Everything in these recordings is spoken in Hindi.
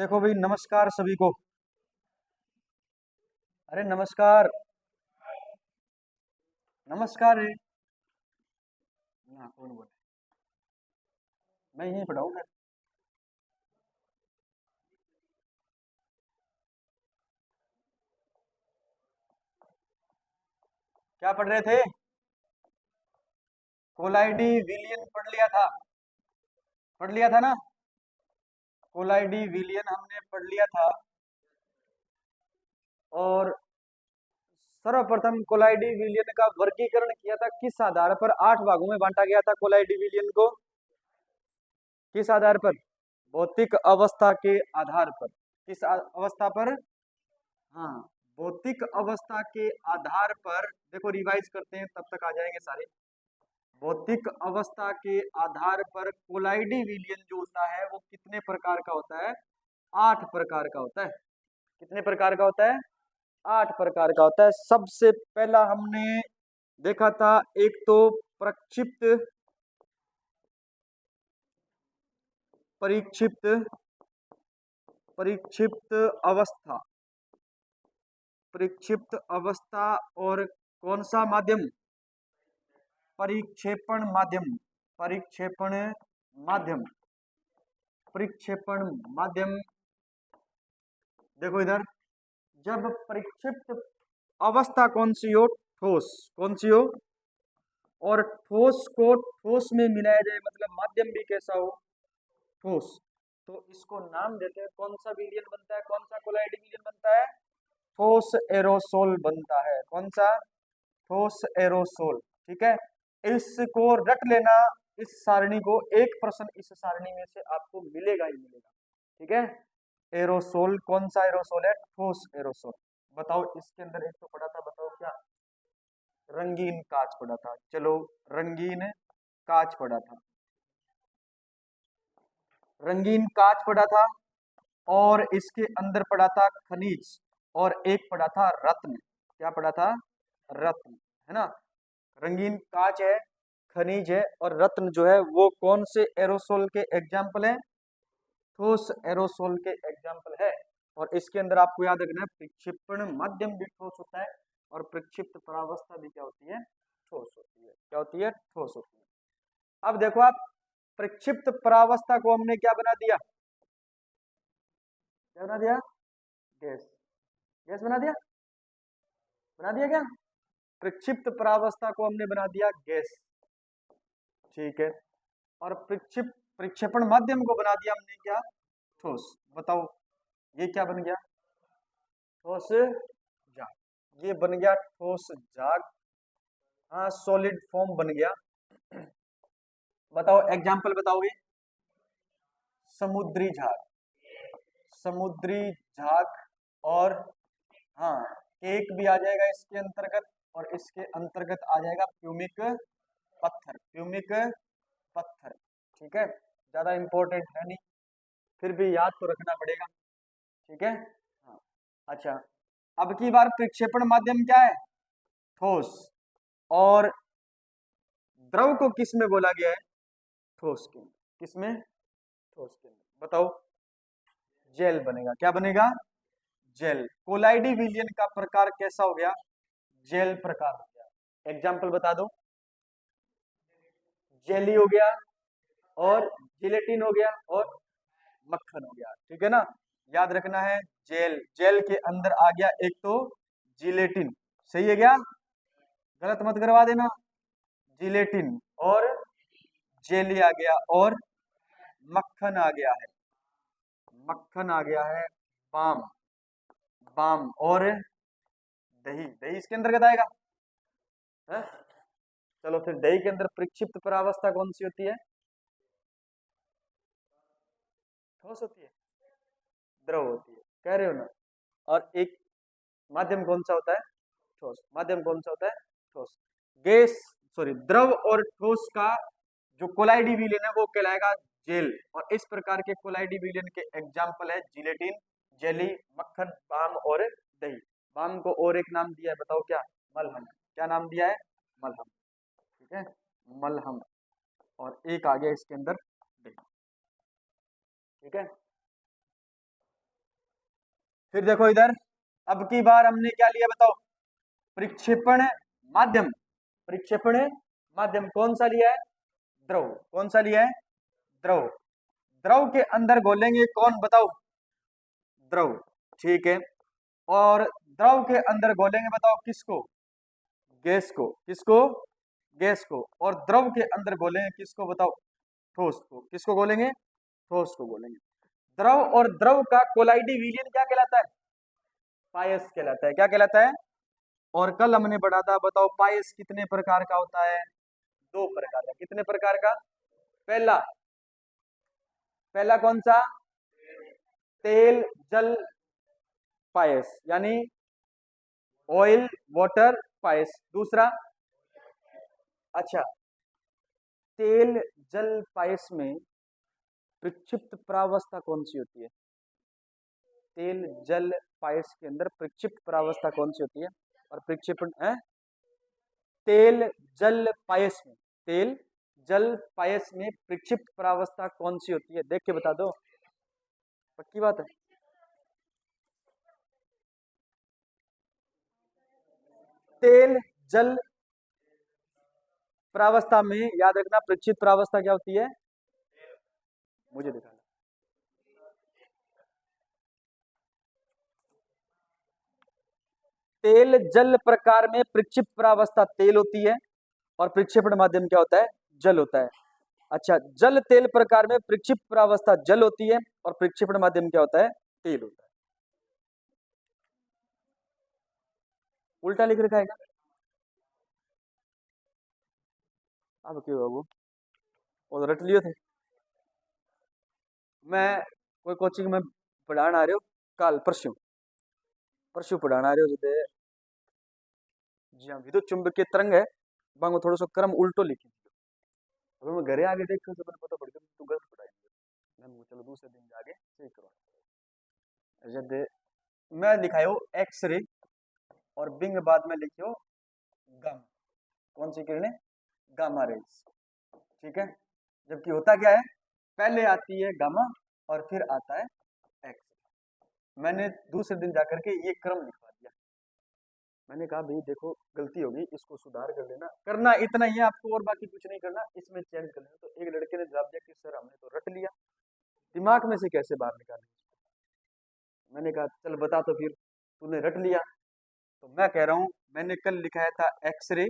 देखो भाई, नमस्कार सभी को। अरे नमस्कार। नमस्कार है। ना कौन बोले? मैं यहीं पढ़ाऊंगा। क्या पढ़ रहे थे? कोलाइडी विलियन पढ़ लिया था। पढ़ लिया था ना। कोलाइडी विलियन हमने पढ़ लिया था। और सर्वप्रथम कोलाइडी विलियन का वर्गीकरण किया था किस आधार पर? 8 भागों में बांटा गया था कोलाइडी विलियन को। किस आधार पर? भौतिक अवस्था के आधार पर। किस अवस्था पर? हाँ, भौतिक अवस्था के आधार पर। देखो रिवाइज करते हैं, तब तक आ जाएंगे सारे। भौतिक अवस्था के आधार पर कोलाइडी विलयन जो होता है वो कितने प्रकार का होता है? 8 प्रकार का होता है। कितने प्रकार का होता है? 8 प्रकार का होता है। सबसे पहला हमने देखा था, एक तो प्रक्षिप्त परिक्षिप्त परिक्षिप्त अवस्था। परिक्षिप्त अवस्था। और कौन सा माध्यम? परिक्षेपण माध्यम। परिक्षेपण माध्यम। परिक्षेपण माध्यम। देखो इधर, जब परिक्षिप्त अवस्था कौन सी हो? ठोस। कौन सी हो? और ठोस को ठोस में मिलाया जाए, मतलब माध्यम भी कैसा हो? ठोस। तो इसको नाम देते हैं, कौन सा विलयन बनता है? कौन सा कोलाइडी विलयन बनता है? ठोस एरोसोल बनता है। कौन सा? ठोस एरोसोल। ठीक है, इसको रट लेना। इस सारणी को, एक प्रश्न इस सारणी में से आपको मिलेगा ही मिलेगा। ठीक है, एरोसोल कौन सा एरोसोल है? ठोस एरोसोल। बताओ, इसके अंदर एक तो पढ़ा था, बताओ क्या? रंगीन कांच पढ़ा था। चलो, रंगीन कांच पढ़ा था। रंगीन कांच पढ़ा था। और इसके अंदर पढ़ा था खनिज। और एक पढ़ा था रत्न। क्या पढ़ा था? रत्न, है ना। रंगीन कांच है, खनिज है, और रत्न जो है वो कौन से एरोसोल के एग्जाम्पल है? ठोस एरोसोल के एग्जाम्पल है। और इसके अंदर आपको याद रखना है, प्रक्षेपण माध्यम भी ठोस होता है और प्रक्षिप्त परावस्था भी क्या होती है? ठोस होती है। क्या होती है? ठोस होती है। अब देखो आप, प्रक्षिप्त परावस्था को हमने क्या बना दिया? क्या बना दिया? गैस। गैस बना दिया। बना दिया क्या? प्रक्षिप्त परावस्था को हमने बना दिया गैस। ठीक है। और प्रक्षेपण माध्यम को बना दिया हमने क्या? ठोस। बताओ, ये क्या बन गया? ठोस जाग। ये बन गया ठोस जाग। हाँ, सॉलिड फॉर्म बन गया। बताओ, एग्जाम्पल बताओगे? समुद्री झाग। समुद्री झाग। और हाँ, एक भी आ जाएगा इसके अंतर्गत। और इसके अंतर्गत आ जाएगा प्यूमिक पत्थर। प्यूमिक पत्थर। ठीक है, ज्यादा इंपॉर्टेंट है नहीं, फिर भी याद तो रखना पड़ेगा। ठीक है। हाँ। अच्छा, अब की बार प्रक्षेपण माध्यम क्या है? ठोस। और द्रव को किस में बोला गया है? ठोस के अंदर। किस में? ठोस के अंदर। बताओ, जेल बनेगा। क्या बनेगा? जेल। कोलाइडी विलियन का प्रकार कैसा हो गया? जेल प्रकार हो गया। एग्जाम्पल बता दो। जेली हो गया, और जिलेटिन हो गया, और मक्खन हो गया। ठीक है ना, याद रखना है। जेल, जेल के अंदर आ गया एक तो जिलेटिन। सही है क्या? गलत मत करवा देना। जिलेटिन और जेली आ गया, और मक्खन आ गया है। मक्खन आ गया है। बाम। बाम और दही। दही इसके अंतर्गत आएगा है? चलो फिर, दही के अंदर प्रक्षिप्त परावस्था कौन सी होती है? ठोस होती है। द्रव होती है, कह रहे हो ना। और एक माध्यम कौन सा होता है? ठोस। माध्यम कौन सा होता है? ठोस। गैस, सॉरी, द्रव और ठोस का जो कोलाइडी विलयन है वो कहलाएगा जेल। और इस प्रकार के कोलाइडी विलयन के एग्जाम्पल है जिलेटिन, जेली, मक्खन, बाम और दही। बाम को और एक नाम दिया है, बताओ क्या? मलहम। क्या नाम दिया है? मलहम। ठीक है, मलहम। और एक आ गया इसके अंदर दही। ठीक है। फिर देखो इधर, अब की बार हमने क्या लिया बताओ, प्रक्षेपण माध्यम। प्रक्षेपण माध्यम कौन सा लिया है, द्रव। कौन सा लिया है, द्रव। द्रव के अंदर घोलेंगे कौन बताओ, द्रव, ठीक है। और द्रव के अंदर घोलेंगे बताओ किसको, गैस को। किसको, गैस को। और द्रव के अंदर घोलेंगे किसको बताओ, ठोस को। किसको घोलेंगे, ठोस को घोलेंगे। द्रव और द्रव का कोलाइडी विलयन क्या कहलाता है, पायस कहलाता है। क्या कहलाता है, और कल हमने पढ़ा था बताओ पायस कितने प्रकार का होता है, दो प्रकार का। कितने प्रकार का, पहला, पहला कौन सा, तेल जल पायस, यानी ऑयल वाटर पायस। दूसरा, अच्छा, तेल जल पायस में प्रक्षिप्त प्रावस्था कौन सी होती है, तेल जल पायस के अंदर प्रक्षिप्त प्रावस्था कौन सी होती है, और प्रक्षेपण है, तेल जल पायस में, तेल जल पायस में प्रक्षिप्त प्रावस्था कौन सी होती है, देख के बता दो, पक्की बात है। तेल जल प्रावस्था में याद रखना प्रक्षिप्त प्रावस्था क्या होती है, मुझे दिखाना। तेल जल प्रकार में प्रक्षिप्त प्रावस्था तेल होती है, और प्रक्षेपण माध्यम क्या होता है, जल होता है। अच्छा, जल तेल प्रकार में प्रक्षिप्त प्रावस्था जल होती है, और प्रक्षेपण माध्यम क्या होता है, तेल होता है। उल्टा लिख रखा है क्या? अब क्यों बाबू, वो तो रट लियो थे। मैं कोई कोचिंग में पढ़ाने आ रहे हो, कल परसों, परसों पढ़ाने आ रहे हो जो, जी हाँ, विद्युत चुंबकीय तरंग है, बांगो थोड़ा सा क्रम उल्टो लिखी। अगर मैं घरे आगे देखो तो मैंने पता पड़ गया तू गलत पढ़ाई। मैं चलो दूसरे दिन जाके सही करो। जब मैं लिखायो एक्स रे, और बिंग बाद में लिखियो गामा। कौन सी किरणें, गामा रेज, ठीक है। जबकि होता क्या है, पहले आती है गामा और फिर आता है एक्स। मैंने दूसरे दिन जाकर के ये क्रम लिखवा दिया। मैंने कहा भाई देखो गलती होगी, इसको सुधार कर लेना, करना इतना ही है आपको, और बाकी कुछ नहीं करना, इसमें चेंज कर लेना। तो एक लड़के ने जवाब दिया कि सर हमने तो रट लिया, दिमाग में से कैसे बाहर निकालें। मैंने कहा चल बता तो फिर, तूने रट लिया। तो मैं कह रहा हूँ मैंने कल लिखाया था एक्सरे,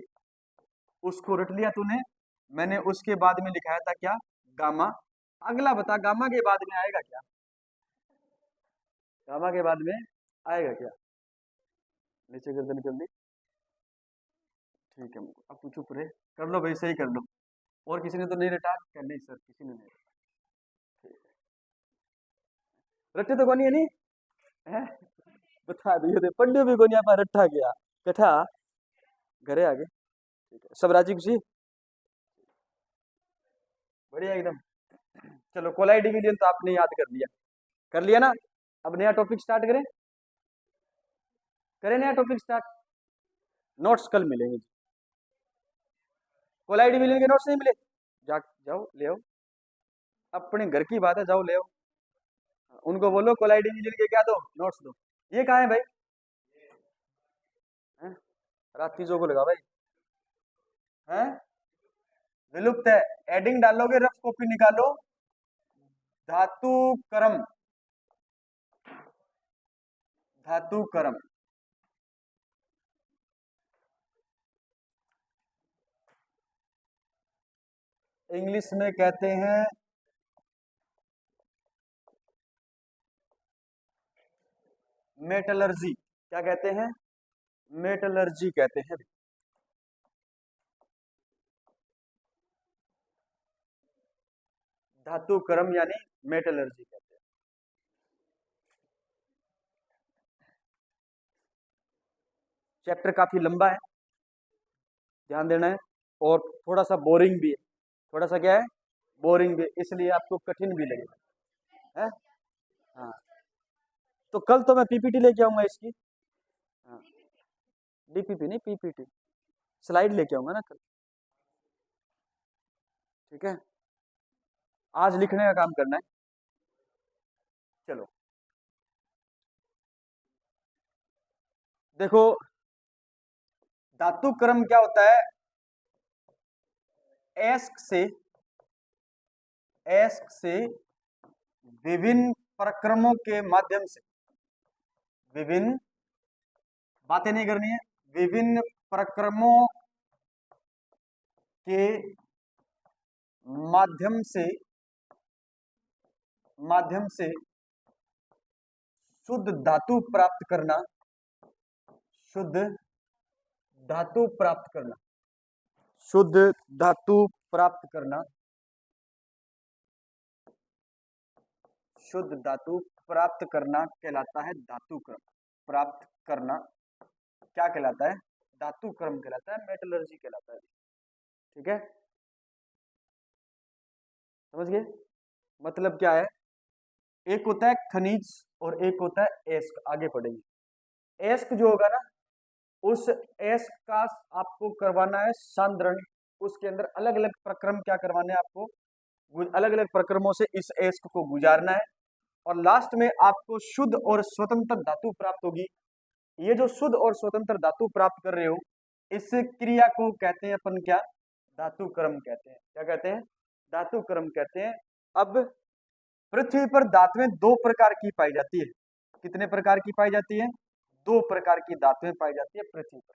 उसको रट लिया तूने। मैंने उसके बाद में लिखाया था क्या, गामा। अगला बता गामा के बाद में आएगा क्या, गामा के बाद में आएगा क्या, नीचे गर्दन कर ली, ठीक है। अब तू चुप रहे, कर लो भाई, सही कर लो। और किसी ने तो नहीं रटा क्या, नहीं सर किसी ने नहीं रटा, ठीक है। रटे तो कौन है नहीं है? बता दिए थे पंडित भी कोनी आप रट्ठा गया कथा, घरे आगे, ठीक है। सब राजी खुशी, बढ़िया एकदम। चलो कोलाई डिवीजन तो आपने याद कर लिया ना। अब नया टॉपिक स्टार्ट करें, करें नया टॉपिक स्टार्ट। नोट्स कल मिलेंगे, कोलाई डिवीजन के नोट्स नहीं मिले, जाओ ले आओ, अपने घर की बात है, जाओ ले आओ। उनको बोलो कोलाई डिवीजन के क्या दो, नोट्स दो। ये कहाँ है भाई, हैं? रात की जो को लगा भाई, हैं? विलुप्त है, एडिंग डालोगे, रफ कॉपी निकालो। धातु कर्म, धातु कर्म, इंग्लिश में कहते हैं मेटलर्जी। क्या कहते हैं, मेटलर्जी कहते हैं। धातु कर्म यानी मेटलर्जी कहते हैं। चैप्टर काफी लंबा है, ध्यान देना है, और थोड़ा सा बोरिंग भी है। थोड़ा सा क्या है, बोरिंग भी, इसलिए आपको कठिन भी लगेगा, है। हाँ, तो कल तो मैं पीपीटी लेके आऊंगा इसकी। हाँ, डीपीपी नहीं पीपीटी, स्लाइड लेके आऊंगा ना कल, ठीक है। आज लिखने का काम करना है, चलो। देखो धातु क्रम क्या होता है, एस्क से विभिन्न प्रक्रमों के माध्यम से, विभिन्न बातें नहीं करनी है, विभिन्न प्रक्रमों के माध्यम से शुद्ध धातु प्राप्त करना, शुद्ध धातु प्राप्त करना, शुद्ध धातु प्राप्त करना, शुद्ध धातु प्राप्त करना कहलाता है धातु क्रम। प्राप्त करना क्या कहलाता है, धातु क्रम कहलाता है, मेटलर्जी कहलाता है। ठीक है, समझ गए? मतलब क्या है, एक होता है खनिज और एक होता है एस्क। आगे पढ़ेंगे। एस्क जो होगा ना, उस एस्क का आपको करवाना है सांद्रण, उसके अंदर अलग अलग प्रक्रम क्या करवाने हैं आपको, अलग अलग प्रक्रमों से इस एस्क को गुजारना है, और लास्ट में आपको शुद्ध और स्वतंत्र धातु प्राप्त होगी। ये जो शुद्ध और स्वतंत्र धातु प्राप्त कर रहे हो, इस क्रिया को कहते हैं अपन क्या, धातु क्रम कहते हैं। क्या कहते हैं, धातु क्रम कहते हैं। अब पृथ्वी पर धातुएं दो प्रकार की पाई जाती है। कितने प्रकार की पाई जाती है, दो प्रकार की धातुएं पाई जाती है पृथ्वी पर।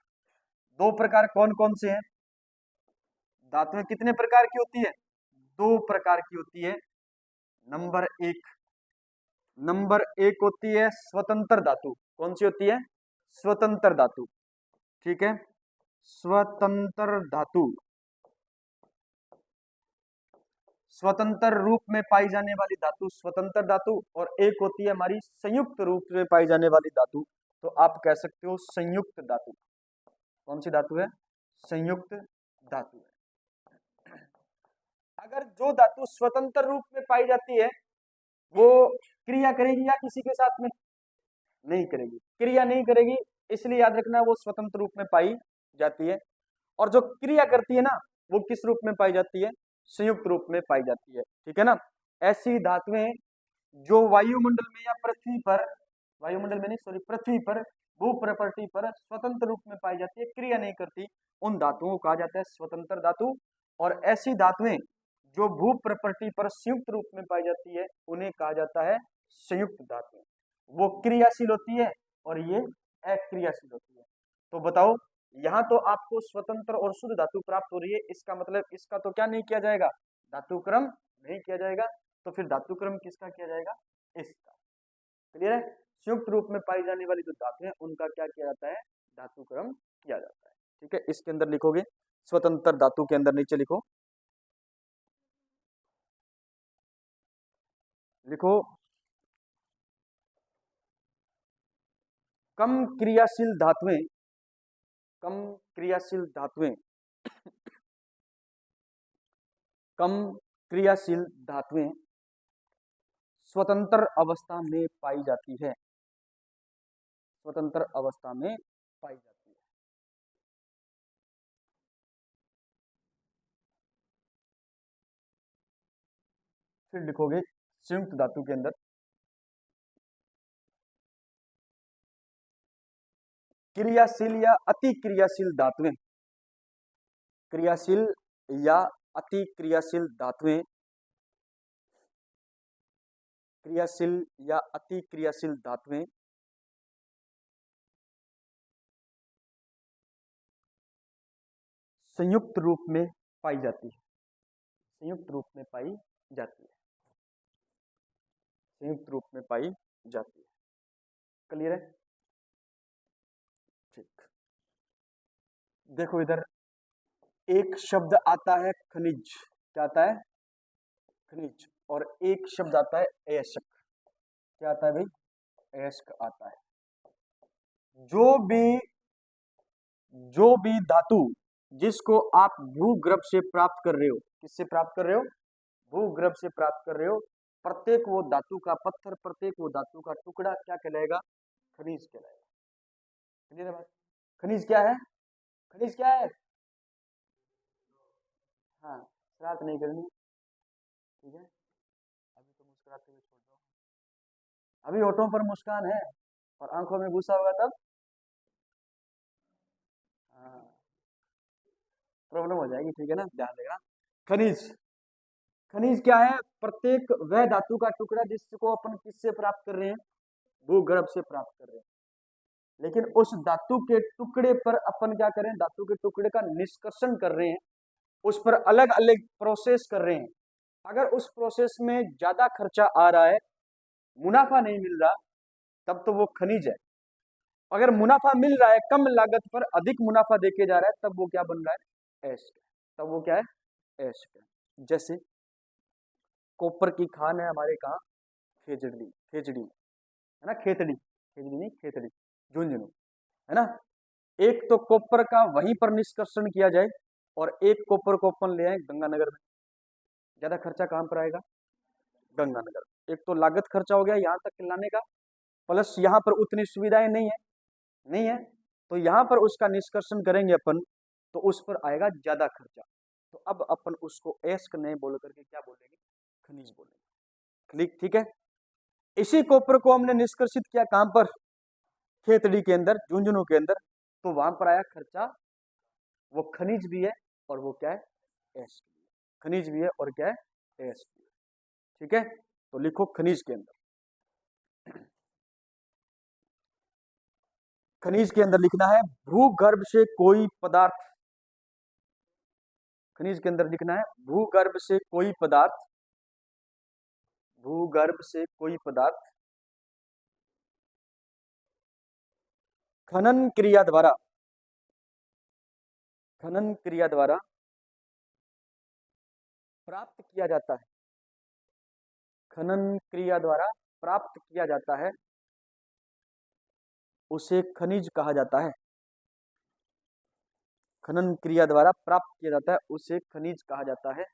दो प्रकार कौन कौन से हैं, धातुएं कितने प्रकार की होती है, दो प्रकार की होती है। नंबर एक होती है स्वतंत्र धातु। कौन सी होती है, स्वतंत्र धातु। ठीक है, स्वतंत्र धातु, स्वतंत्र रूप में पाई जाने वाली धातु स्वतंत्र धातु, और एक होती है हमारी संयुक्त रूप में पाई जाने वाली धातु, तो आप कह सकते हो संयुक्त धातु। कौन सी धातु है, संयुक्त धातु है। अगर जो धातु स्वतंत्र रूप में पाई जाती है वो क्रिया करेगी या किसी के साथ में, नहीं करेगी, क्रिया नहीं करेगी, इसलिए याद रखना वो स्वतंत्र रूप में पाई जाती है। और जो क्रिया करती है ना, वो किस रूप में पाई जाती है, संयुक्त रूप में पाई जाती है। ठीक है ना, ऐसी धातुएं जो वायुमंडल में या पृथ्वी पर, वायुमंडल में नहीं सॉरी, पृथ्वी पर भू प्रकृति पर स्वतंत्र रूप में पाई जाती है, क्रिया नहीं करती, उन धातुओं को कहा जाता है स्वतंत्र धातु। और ऐसी धातुएं जो भू प्रकृति पर संयुक्त रूप में पाई जाती है, उन्हें कहा जाता है संयुक्त धातु। वो क्रियाशील होती है और ये अक्रियाशील होती है। तो बताओ, यहाँ तो आपको स्वतंत्र और शुद्ध धातु प्राप्त हो रही है, इसका मतलब इसका तो क्या नहीं किया जाएगा, धातु क्रम नहीं किया जाएगा। तो फिर धातु क्रम किसका किया जाएगा, इसका। क्लियर है, संयुक्त रूप में पाई जाने वाली जो धातु है उनका क्या किया जाता है, धातु क्रम किया जाता है। ठीक है, इसके अंदर लिखोगे स्वतंत्र धातु के अंदर नीचे लिखो, लिखो कम क्रियाशील धातुएं, कम क्रियाशील धातुएं, कम क्रियाशील धातुएं स्वतंत्र अवस्था में पाई जाती है, स्वतंत्र अवस्था में पाई जाती है। फिर लिखोगे संयुक्त धातु के अंदर क्रियाशील या अति क्रियाशील धातुएं, क्रियाशील या अति क्रियाशील धातुएं, क्रियाशील या अति क्रियाशील धातुएं संयुक्त रूप में पाई जाती है, संयुक्त रूप में पाई जाती है, संयुक्त रूप में पाई जाती है। क्लियर है, ठीक। देखो इधर एक शब्द आता है खनिज, क्या आता है, खनिज, और एक शब्द आता है अयस्क। क्या आता है भाई, अयस्क आता है। जो भी धातु जिसको आप भूगर्भ से प्राप्त कर रहे हो, किससे प्राप्त कर रहे हो, भूगर्भ से प्राप्त कर रहे हो, प्रत्येक वो धातु का पत्थर, प्रत्येक वो धातु का टुकड़ा क्या कहलाएगा, खनिज कहलाएगा। क्लियर है बात, खनिज क्या है, खनिज क्या है, हाँ, शरारत नहीं करनी, ठीक है। अभी तो मुस्कुराते हुए छोड़ दो, अभी होठों पर मुस्कान है और आंखों में गुस्सा होगा तब प्रॉब्लम हो जाएगी, ठीक है ना, ध्यान देना। खनिज, खनिज क्या है? प्रत्येक वह धातु का टुकड़ा जिसको अपन किससे प्राप्त कर रहे हैं? भूगर्भ से प्राप्त कर रहे हैं। लेकिन उस धातु के टुकड़े पर अपन क्या करें? धातु के टुकड़े का निष्कर्षण कर रहे हैं, उस पर अलग अलग प्रोसेस कर रहे हैं। अगर उस प्रोसेस में ज्यादा खर्चा आ रहा है, मुनाफा नहीं मिल रहा, तब तो वो खनिज है। अगर मुनाफा मिल रहा है, कम लागत पर अधिक मुनाफा देके जा रहा है, तब वो क्या बन रहा है? एस्क। तब वो क्या है? एस्क। जैसे कॉपर की खान है हमारे कहा, खेजड़ी, खेजड़ी है ना, खेतड़ी, खेजड़ी नहीं खेतड़ी, झुंझुनू, है ना। एक तो कॉपर का वहीं पर निष्कर्षण किया जाए, और एक कॉपर को अपन ले आए गंगानगर में, ज्यादा खर्चा कहां पर आएगा? गंगानगर। एक तो लागत खर्चा हो गया यहाँ तक लाने का, प्लस यहाँ पर उतनी सुविधाएं नहीं है, नहीं है, तो यहाँ पर उसका निष्कर्षण करेंगे अपन, तो उस पर आएगा ज्यादा खर्चा। तो अब अपन उसको एस्क नहीं बोल करके क्या बोलेंगे? खनिज बोलेंगे। ठीक है। इसी कॉपर को हमने निष्कर्षित किया कहां पर? खेतड़ी के अंदर, झुंझुनू के अंदर, तो वहां पर आया खर्चा। वो खनिज भी है और वो क्या है? एस्क भी है। खनिज भी है और क्या है? एस्क भी है। ठीक है, तो लिखो खनिज के अंदर, खनिज के अंदर लिखना है भूगर्भ से कोई पदार्थ, खनिज के अंदर लिखना है भूगर्भ से कोई पदार्थ, भूगर्भ से कोई पदार्थ खनन क्रिया द्वारा, खनन क्रिया द्वारा प्राप्त किया जाता है, खनन क्रिया द्वारा प्राप्त किया जाता है, उसे खनिज कहा जाता है। खनन क्रिया द्वारा प्राप्त किया जाता है, उसे खनिज कहा जाता है।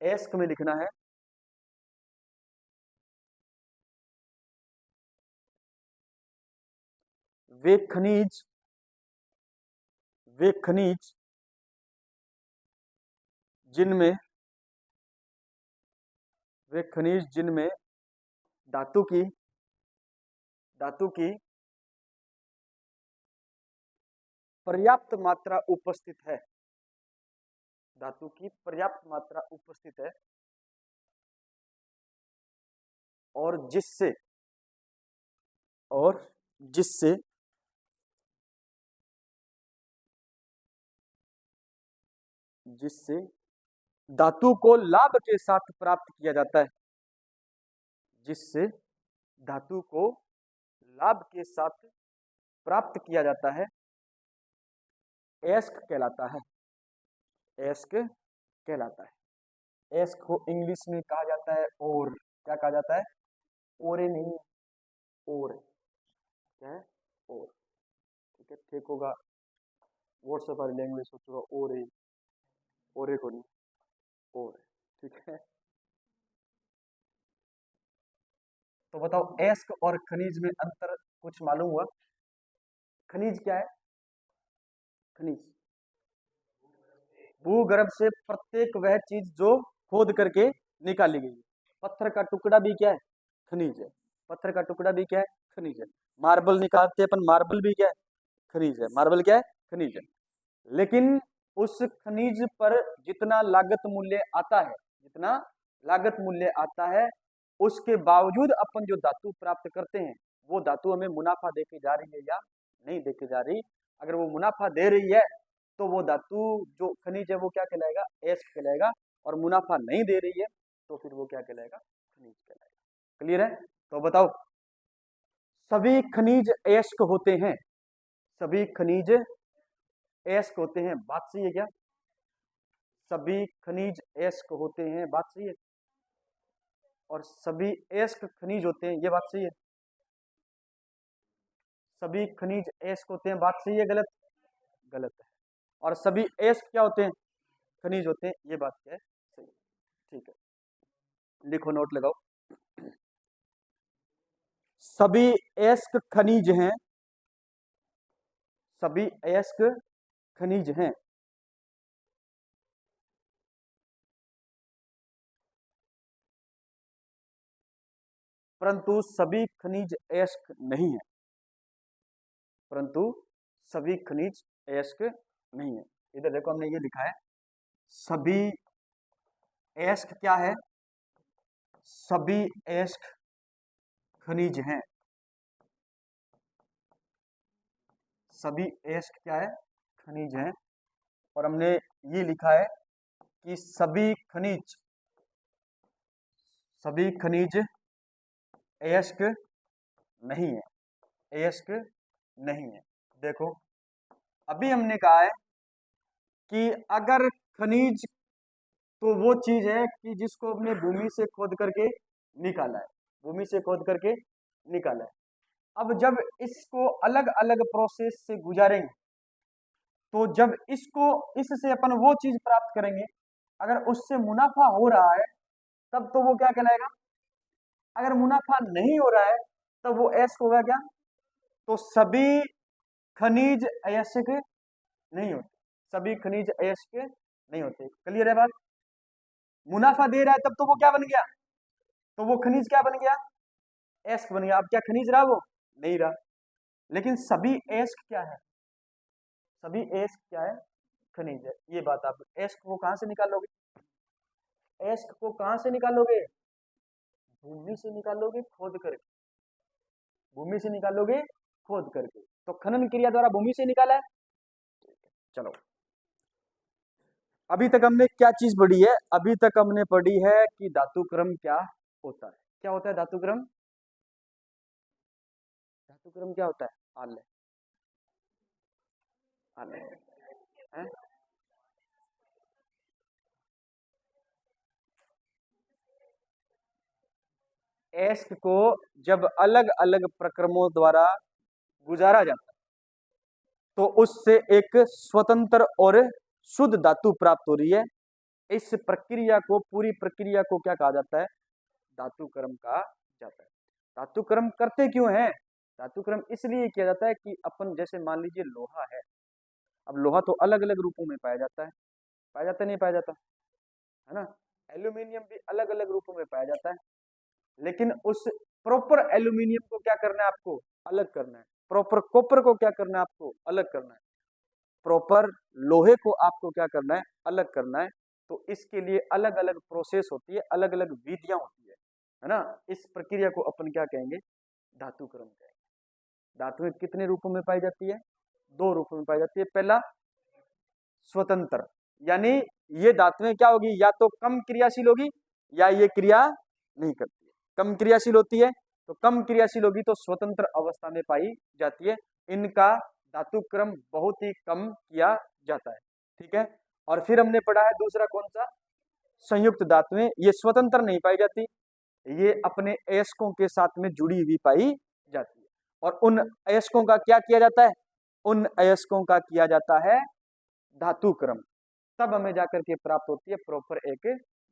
एस्क में लिखना है वे खनिज, वे खनिज जिनमें, वे खनिज जिनमें धातु की, धातु की पर्याप्त मात्रा उपस्थित है, धातु की पर्याप्त मात्रा उपस्थित है, और जिससे, और जिससे जिससे धातु को लाभ के साथ प्राप्त किया जाता है, जिससे धातु को लाभ के साथ प्राप्त किया जाता है, एस्क कहलाता है, एस्क कहलाता है। एस्क को इंग्लिश में कहा जाता है और, क्या कहा जाता है? ओरे नहीं, और क्या है? और, ठीक है, ठीक होगा, व्हाट्सएप वाली लैंग्वेज सोचूंगा ओरे, ओरे को नहीं, और, ठीक है। तो बताओ एस्क और खनिज में अंतर कुछ मालूम हुआ? खनिज क्या है? खनिज भूगर्भ से प्रत्येक वह चीज जो खोद करके निकाली गई है। पत्थर का टुकड़ा भी क्या है? खनिज है। पत्थर का टुकड़ा भी क्या है? खनिज है। मार्बल निकालते अपन, मार्बल भी क्या है? खनिज है। मार्बल क्या है? खनिज है। लेकिन उस खनिज पर जितना लागत मूल्य आता है, जितना लागत मूल्य आता है, उसके बावजूद अपन जो धातु प्राप्त करते हैं, वो धातु हमें मुनाफा देके जा रही है या नहीं देके जा रही? अगर वो मुनाफा दे रही है, तो वो धातु जो खनिज है वो क्या कहलाएगा? एस्क कहलाएगा। और मुनाफा नहीं दे रही है, तो फिर वो क्या कहलाएगा? खनिज कहलाएगा। क्लियर है? तो बताओ, सभी खनिज एस्क होते हैं, सभी खनिज एस्क होते हैं, बात सही है क्या? सभी खनिज एस्क होते हैं, बात सही है? और सभी एस्क खनिज होते हैं, ये बात सही है? सभी खनिज एस्क होते हैं, बात सही है गलत? गलत है। और सभी एस्क क्या होते हैं? खनिज होते हैं, ये बात क्या है? सही है। ठीक है, लिखो, नोट लगाओ। सभी एस्क खनिज हैं, सभी एस्क खनिज हैं, परंतु सभी खनिज एस्क नहीं है। परंतु सभी खनिज अयस्क नहीं है। इधर देखो हमने ये लिखा है, सभी अयस्क क्या है, सभी अयस्क खनिज हैं। सभी अयस्क क्या है, खनिज हैं। और हमने ये लिखा है कि सभी खनिज अयस्क नहीं है, अयस्क नहीं है। देखो अभी हमने कहा है कि अगर खनिज तो वो चीज है कि जिसको हमने भूमि से खोद करके निकाला है, भूमि से खोद करके निकाला है। अब जब इसको अलग अलग प्रोसेस से गुजारेंगे तो जब इसको इससे अपन वो चीज प्राप्त करेंगे, अगर उससे मुनाफा हो रहा है तब तो वो क्या कहलाएगा, अगर मुनाफा नहीं हो रहा है तब वो एस होगा क्या, तो सभी खनिज अयस्क नहीं होते, सभी खनिज अयस्क नहीं होते। क्लियर है बात? मुनाफा दे रहा है तब तो वो क्या बन गया, तो वो खनिज क्या बन गया, एस्क बन गया। अब क्या खनिज रहा, वो नहीं रहा। लेकिन सभी एस्क क्या है, सभी एस्क क्या है, खनिज है। ये बात आप एस्क को कहां से निकालोगे, एस्क को कहां से निकालोगे, भूमि से निकालोगे खोद करके, भूमि से निकालोगे खोद करके। तो खनन क्रिया द्वारा भूमि से निकाला है। चलो अभी तक हमने क्या चीज पढ़ी है, अभी तक हमने पढ़ी है कि धातु क्रम क्या होता है। क्या होता है धातु क्रम, धातु क्रम क्या होता है, आले आले हैं? एस्क को जब अलग अलग प्रक्रमों द्वारा गुजारा जाता है तो उससे एक स्वतंत्र और शुद्ध धातु प्राप्त हो रही है। इस प्रक्रिया को, पूरी प्रक्रिया को क्या कहा जाता है, धातु क्रम कहा जाता है। धातु क्रम करते क्यों हैं, धातु क्रम इसलिए किया जाता है कि अपन जैसे मान लीजिए लोहा है, अब लोहा तो अलग अलग रूपों में पाया जाता है, पाया जाता नहीं पाया जाता है ना। एल्यूमिनियम भी अलग अलग रूपों में पाया जाता है, लेकिन उस प्रॉपर एल्यूमिनियम को क्या करना है आपको, अलग करना है। प्रॉपर कॉपर को क्या करना है आपको, अलग करना है। प्रॉपर लोहे को आपको क्या करना है, अलग करना है। तो इसके लिए अलग अलग प्रोसेस होती है, अलग अलग विधियां होती है ना। इस प्रक्रिया को अपन क्या कहेंगे, धातु क्रम कहेंगे। धातुएं कितने रूपों में पाई जाती है, दो रूपों में पाई जाती है। पहला स्वतंत्र, यानी ये धातुएं क्या होगी, या तो कम क्रियाशील होगी या ये क्रिया नहीं करती है। कम क्रियाशील होती है तो कम क्रियाशील होगी तो स्वतंत्र अवस्था में पाई जाती है। इनका धातु क्रम बहुत ही कम किया जाता है, ठीक है। और फिर हमने पढ़ा है दूसरा कौन सा, संयुक्त धातुएं। ये स्वतंत्र नहीं पाई जाती, ये अपने अयस्कों के साथ में जुड़ी हुई पाई जाती है। और उन अयस्कों का क्या किया जाता है, उन अयस्कों का किया जाता है धातु क्रम। तब हमें जाकर के प्राप्त होती है प्रॉपर एक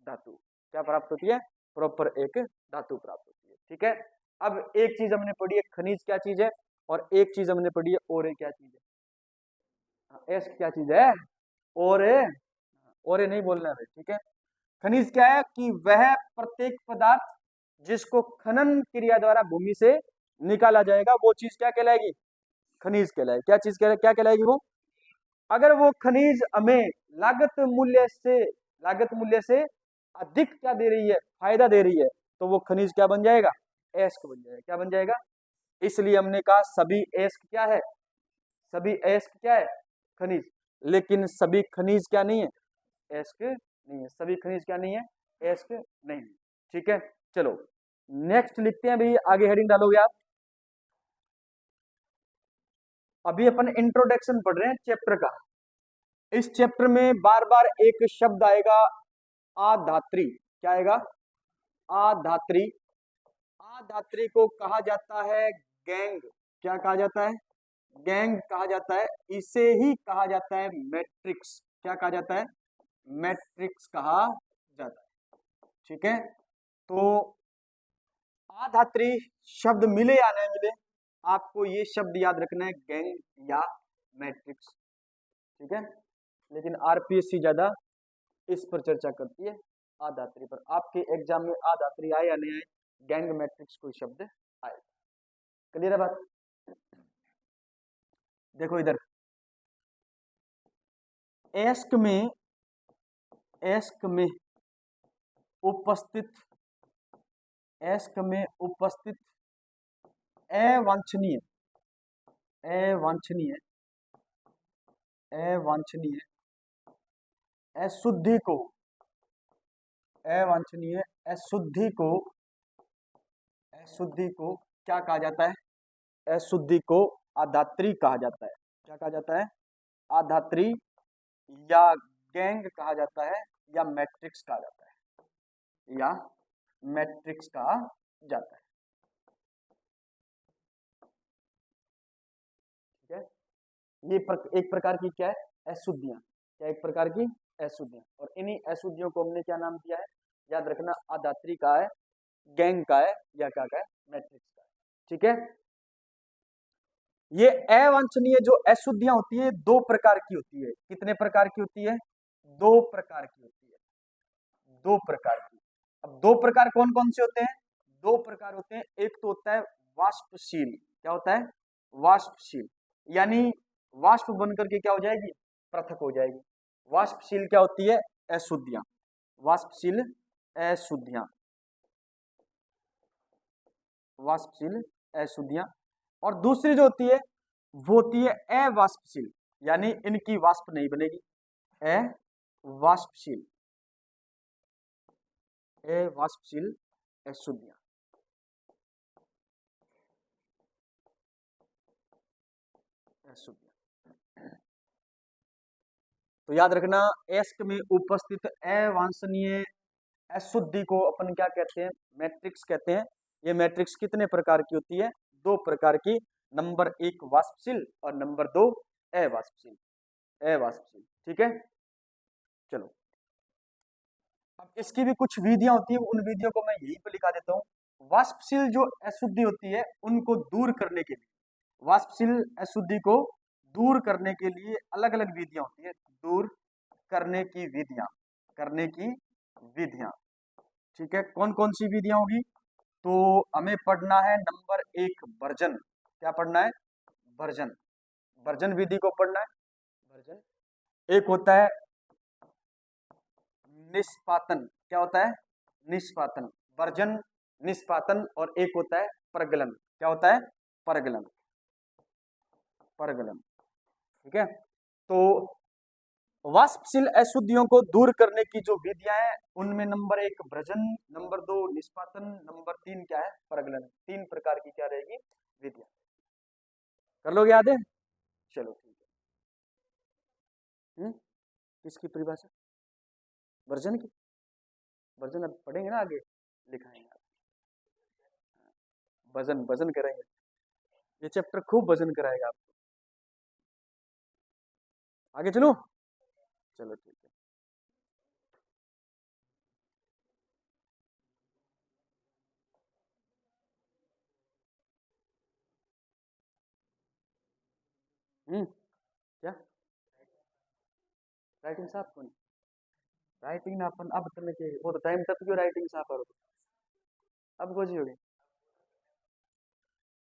धातु। क्या प्राप्त होती है, प्रॉपर एक धातु प्राप्त होती है, ठीक है। अब एक चीज हमने पढ़ी है खनिज क्या चीज है, और एक चीज हमने पढ़ी है ओरे क्या चीज है। एस क्या चीज है, ओरे, ओरे नहीं बोलना है, ठीक है। खनिज क्या है कि वह प्रत्येक पदार्थ जिसको खनन क्रिया द्वारा भूमि से निकाला जाएगा वो चीज क्या कहलाएगी, खनिज कहलाएगी। क्या चीज क्या कहलाएगी वो, अगर वो खनिज हमें लागत मूल्य से अधिक क्या दे रही है, फायदा दे रही है, तो वो खनिज क्या बन जाएगा, एस्क बन जाएगा। क्या बन जाएगा, इसलिए हमने कहा सभी एस्क क्या है, सभी एस्क क्या है, खनिज। लेकिन सभी खनिज क्या नहीं है, एस्क नहीं है। सभी खनिज क्या नहीं है, एस्क नहीं है, ठीक है। चलो नेक्स्ट लिखते हैं भाई, आगे हेडिंग डालोगे आप। अभी अपन इंट्रोडक्शन पढ़ रहे हैं चैप्टर का। इस चैप्टर में बार बार एक शब्द आएगा, आधात्री। क्या आएगा, आधात्री। आधात्री को कहा जाता है गैंग। क्या कहा जाता है, गैंग कहा जाता है। इसे ही कहा जाता है मैट्रिक्स। क्या कहा जाता है, मैट्रिक्स कहा जाता है, ठीक है। तो आधात्री शब्द मिले या नहीं मिले, आपको ये शब्द याद रखना है, गैंग या मैट्रिक्स, ठीक है। लेकिन आरपीएससी ज्यादा इस पर चर्चा करती है, आधात्री पर। आपके एग्जाम में आधात्री आए या नहीं आए, गैंग मैट्रिक्स कोई शब्द आए। क्लियर है बात। देखो इधर, एस्क में उपस्थित, एस्क में उपस्थित अवांछनीय, अवांछनीय, अवांछनीय अशुद्धि को, अवांछनीय अशुद्धि को, अशुद्धि को क्या कहा जाता है? अशुद्धि को अधात्री कहा जाता है। क्या कहा जाता है? अधात्री, या गैंग कहा जाता है, या मैट्रिक्स कहा जाता है, या मैट्रिक्स कहा जाता है। ठीक है, ये एक प्रकार की क्या है? अशुद्धियां। क्या एक प्रकार की? अशुद्धियां। और इन्हीं अशुद्धियों को हमने क्या नाम दिया है? याद रखना, अधात्री का है, गैंग का है, या क्या का है? मैट्रिक्स का है। ठीक है, ये अवांछनीय जो अशुद्धियां होती है दो प्रकार की होती है। कितने प्रकार की होती है? दो प्रकार की होती है, दो प्रकार की। अब दो प्रकार कौन कौन से होते हैं? दो प्रकार होते हैं। एक तो होता है वाष्पशील। क्या होता है? वाष्पशील, यानी वाष्प बनकर के क्या हो जाएगी? पृथक हो जाएगी। वाष्पशील क्या होती है? अशुद्धियां, वाष्पशील अशुद्धियां, वाष्पशील अशुद्धियां। और दूसरी जो होती है वो होती है अवाष्पशील, यानी इनकी वाष्प नहीं बनेगी। अवाष्पशील, अवाष्पशील अशुद्धियां, अशुद्धियां। तो याद रखना, एस्क में उपस्थित अवांछनीय अशुद्धि को अपन क्या कहते हैं? मैट्रिक्स कहते हैं। ये मैट्रिक्स कितने प्रकार की होती है? दो प्रकार की। नंबर एक वाष्पशील और नंबर दो अवाष्पशील, अवाष्पशील। ठीक है, चलो अब इसकी भी कुछ विधियां होती है, उन विधियों को मैं यहीं पे लिखा देता हूँ। वाष्पशील जो अशुद्धि होती है उनको दूर करने के लिए, वाष्पशील अशुद्धि को दूर करने के लिए अलग अलग विधियां होती है। दूर करने की विधियां, करने की विधियां। ठीक है, कौन कौन सी विधियां होगी? तो हमें पढ़ना है नंबर एक वर्जन। क्या पढ़ना है? वर्जन, वर्जन विधि को पढ़ना है। वर्जन। एक होता है निष्पातन। क्या होता है? निष्पातन, वर्जन, निष्पातन। और एक होता है परगलन। क्या होता है? परगलन, परगलन। ठीक है, तो वाष्पशील अशुद्धियों को दूर करने की जो विधियां हैं उनमें नंबर एक भ्रजन, नंबर दो निष्पातन, नंबर तीन क्या है? परगलन। तीन प्रकार की क्या रहेगी? विधियां। कर लोगे याद है? चलो ठीक है। किसकी परिभाषा? वर्जन की। वर्जन अब पढ़ेंगे ना, आगे लिखाएंगे। वजन, वजन करेंगे। ये चैप्टर खूब वजन कराएगा आपको। आगे चलो, चलो ठीक है। क्या? राइटिंग साफ कौन? राइटिंग ना अपन अब करने के वो तो टाइम तक क्यों राइटिंग साफ करो? अब को जी होगी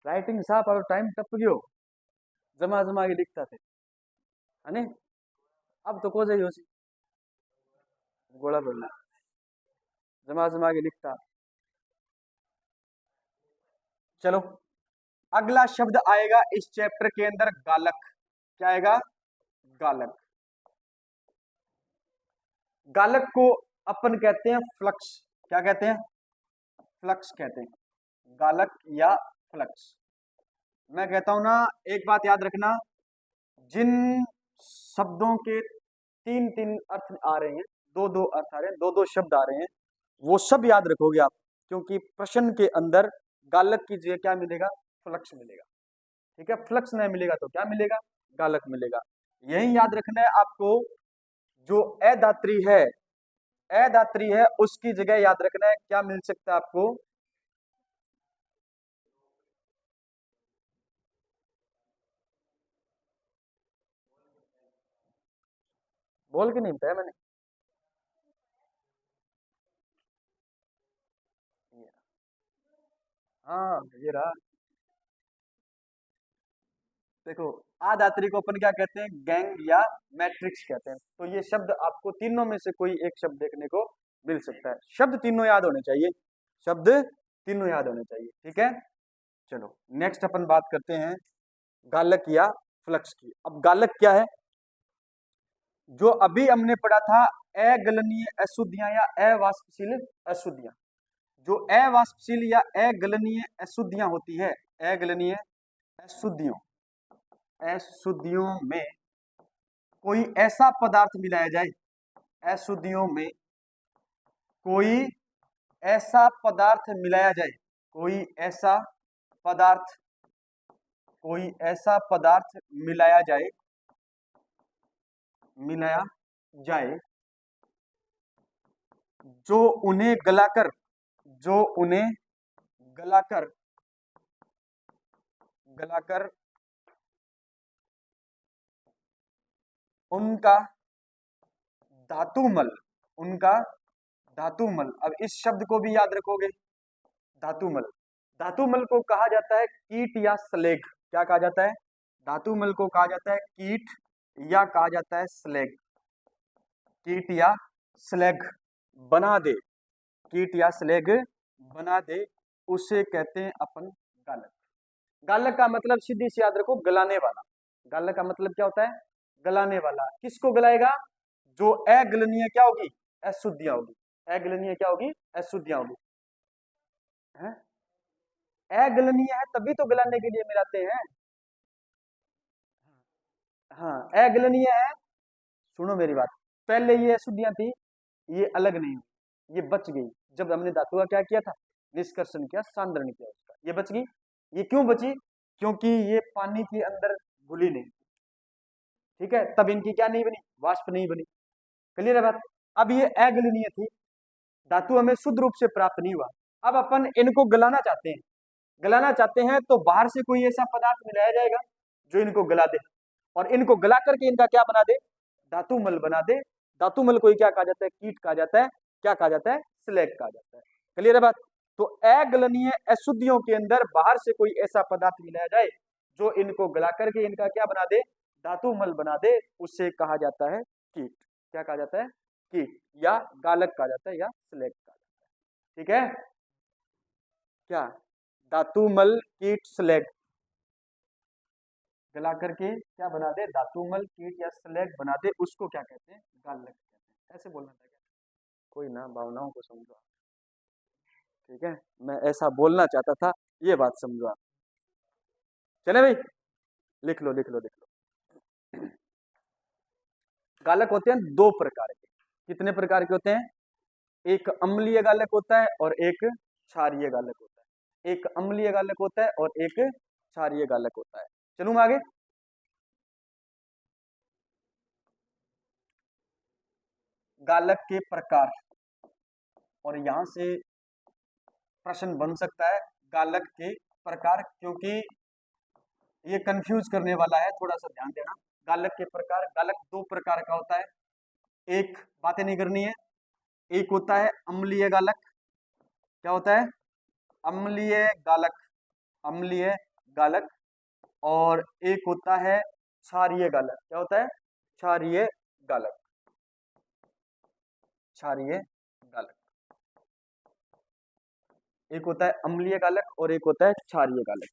राइटिंग साफ और टाइम टप गयो, जमा जमा के लिखता थे, है ने? अब तो को जाइयो सी गोला बोलना, जमा जमा के लिखता। चलो, अगला शब्द आएगा इस चैप्टर के अंदर गालक। क्या आएगा? गालक। गालक को अपन कहते हैं फ्लक्स। क्या कहते हैं? फ्लक्स कहते हैं। गालक या फ्लक्स। मैं कहता हूं ना, एक बात याद रखना, जिन शब्दों के तीन तीन अर्थ आ रहे हैं, दो दो अर्थ आ रहे हैं, दो दो शब्द आ रहे हैं, वो सब याद रखोगे आप, क्योंकि प्रश्न के अंदर गालक की जगह क्या मिलेगा? फ्लक्स मिलेगा। ठीक है, फ्लक्स नहीं मिलेगा तो क्या मिलेगा? गालक मिलेगा। यही याद रखना है आपको। जो अदात्री है, अदात्री है, उसकी जगह याद रखना है क्या मिल सकता है आपको? बोल के नहीं बताया मैंने। हाँ ये रहा। देखो आधात्री को अपन क्या कहते हैं, गैंग या मैट्रिक्स कहते हैं। तो ये शब्द आपको तीनों में से कोई एक शब्द देखने को मिल सकता है। शब्द तीनों याद होने चाहिए, शब्द तीनों याद होने चाहिए, ठीक है। चलो नेक्स्ट अपन बात करते हैं गालक या फ्लक्स की। अब गालक क्या है, जो अभी हमने पढ़ा था अगलनीय अशुद्धियां या अवाष्पशील अशुद्धियां। जो अवाष्पशील या अगलनीय अशुद्धियां होती है, अगलनीय अशुद्धियों, अशुद्धियों में कोई ऐसा पदार्थ मिलाया जाए, अशुद्धियों में कोई ऐसा पदार्थ मिलाया जाए, कोई ऐसा पदार्थ, कोई ऐसा पदार्थ मिलाया जाए, मिलाया जाए जो उन्हें गलाकर, जो उन्हें गलाकर, गलाकर उनका धातुमल, उनका धातुमल। अब इस शब्द को भी याद रखोगे, धातुमल। धातुमल को कहा जाता है कीट या स्लेग। क्या कहा जाता है, धातुमल को कहा जाता है कीट या कहा जाता है स्लेग। कीट या स्लेग बना दे, कीट या स्लेग बना दे, उसे कहते हैं अपन गालक। गालक का मतलब सीधी सी याद रखो, गलाने वाला। गालक का मतलब क्या होता है, गलाने वाला। किसको गलाएगा, जो अगलनीय क्या होगी, अशुद्धियां होगी। अगलनीय क्या होगी, अशुद्धियां होगी। अगलनीय है तभी तो गलाने के लिए मिलाते हैं। हाँ अगलनीय है, सुनो मेरी बात, पहले ये अशुद्धियां थी, ये अलग नहीं हुई, ये बच गई जब हमने धातु का क्या किया था, निष्कर्षण किया, सांद्रण किया उसका, ये बच गई। ये क्यों बची, क्योंकि ये पानी के अंदर घुली नहीं, ठीक है, तब इनकी क्या नहीं बनी, वाष्प नहीं बनी। क्लियर है बात। अब ये अगलनीय थी, धातु हमें शुद्ध रूप से प्राप्त नहीं हुआ, अब अपन इनको गलाना चाहते हैं। गलाना चाहते हैं तो बाहर से कोई ऐसा पदार्थ मिलाया जाएगा जो इनको गला दे, और इनको गला करके इनका क्या बना दे, धातुमल बना दे। धातुमल को ही क्या कहा जाता है, कीट कहा जाता है, क्या कहा जाता है, स्लैग कहा जाता है। क्लियर है बात। तो अगलनीय अशुद्धियों के अंदर बाहर से कोई ऐसा पदार्थ मिलाया जाए जो इनको गला करके इनका क्या बना दे, धातुमल बना दे, उसे कहा जाता है कीट। क्या कहा जाता है, कीट या गालक कहा जाता है या स्लैग कहा जाता है, ठीक है। क्या, धातुमल कीट स्लैग गला करके क्या बना दे, धातुमल कीट या स्लैग बना दे, उसको क्या कहते हैं, गालक कहते हैं। ऐसे बोलना था क्या, कोई ना, भावनाओं को समझो आप, ठीक है, मैं ऐसा बोलना चाहता था, ये बात समझो आप। चले भाई, लिख लो लिख लो लिख लो। गालक होते हैं दो प्रकार के। कितने प्रकार के होते हैं, एक अम्लीय गालक होता है और एक क्षारीय गालक होता है। एक अम्लीय गालक होता है और एक क्षारीय गालक होता है। चलूं आगे। गालक के प्रकार, और यहां से प्रश्न बन सकता है गालक के प्रकार, क्योंकि ये कंफ्यूज करने वाला है, थोड़ा सा ध्यान देना। गालक के प्रकार, गालक दो प्रकार का होता है, एक बातें नहीं करनी है। एक होता है अम्लीय गालक, क्या होता है, अम्लीय गालक, अम्लीय गालक। और एक होता है क्षारीय गालक, क्या होता है, क्षारीय गालक, क्षारीय गालक। एक होता है अम्लीय गालक और एक होता है क्षारीय गालक।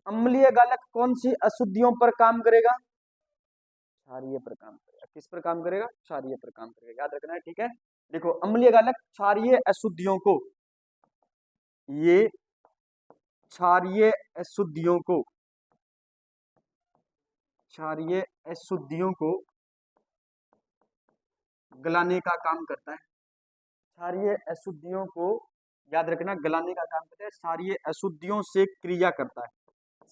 अम्लीय गालक कौन सी अशुद्धियों पर काम करेगा, क्षारीय पर काम करेगा। किस पर काम करेगा, क्षारीय पर काम करेगा, याद रखना है, ठीक है। देखो अम्लीय गालक क्षारीय अशुद्धियों को, ये क्षारीय अशुद्धियों को, क्षारीय अशुद्धियों को गलाने का काम करता है। क्षारीय अशुद्धियों को याद रखना, गलाने का काम करता है, क्षारीय अशुद्धियों से क्रिया करता है,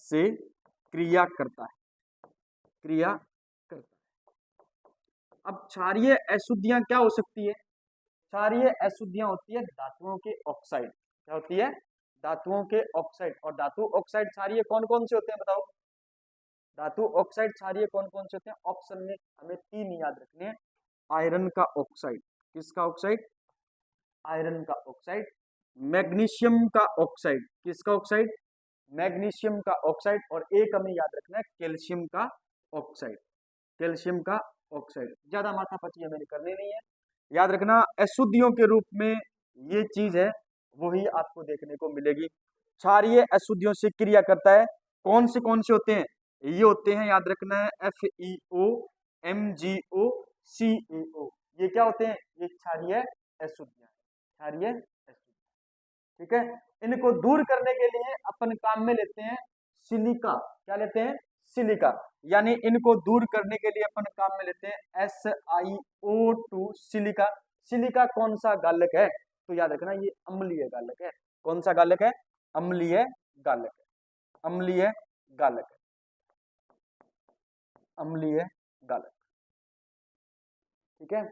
से क्रिया करता है, क्रिया करता है। अब क्षारीय अशुद्धियां क्या हो सकती है, क्षारीय अशुद्धियां होती है धातुओं के ऑक्साइड। क्या होती है, धातुओं के ऑक्साइड। और धातु ऑक्साइड क्षारीय कौन कौन से होते हैं बताओ, धातु ऑक्साइड क्षारीय कौन कौन से होते हैं, ऑप्शन में हमें तीन याद रखने हैं। आयरन का ऑक्साइड, किसका ऑक्साइड, आयरन का ऑक्साइड। मैग्नीशियम का ऑक्साइड, किसका ऑक्साइड, मैग्नीशियम का ऑक्साइड, और एक हमें याद रखना है कैल्शियम का ऑक्साइड। कैल्शियम का ऑक्साइड, ज्यादा माथापच्ची हमें करनी नहीं है, याद रखना अशुद्धियों के रूप में ये चीज है वही आपको देखने को मिलेगी। क्षारीय अशुद्धियों से क्रिया करता है, कौन से होते हैं, ये होते हैं, याद रखना है FeO, MgO, CaO, ये क्या होते हैं, ये क्षारीय अशुद्धियां, क्षारीय अशुद्धियां, ठीक है। इनको दूर करने के लिए अपन काम में लेते हैं सिलिका, क्या लेते हैं, सिलिका, यानी इनको दूर करने के लिए अपन काम में लेते हैं SiO2, सिलिका। सिलिका कौन सा गालक है, तो याद रखना ये अम्लीय गालक है। कौन सा गालक है, अम्लीय गालक है, अम्लीय गालक है, अम्लीय गालक, ठीक है।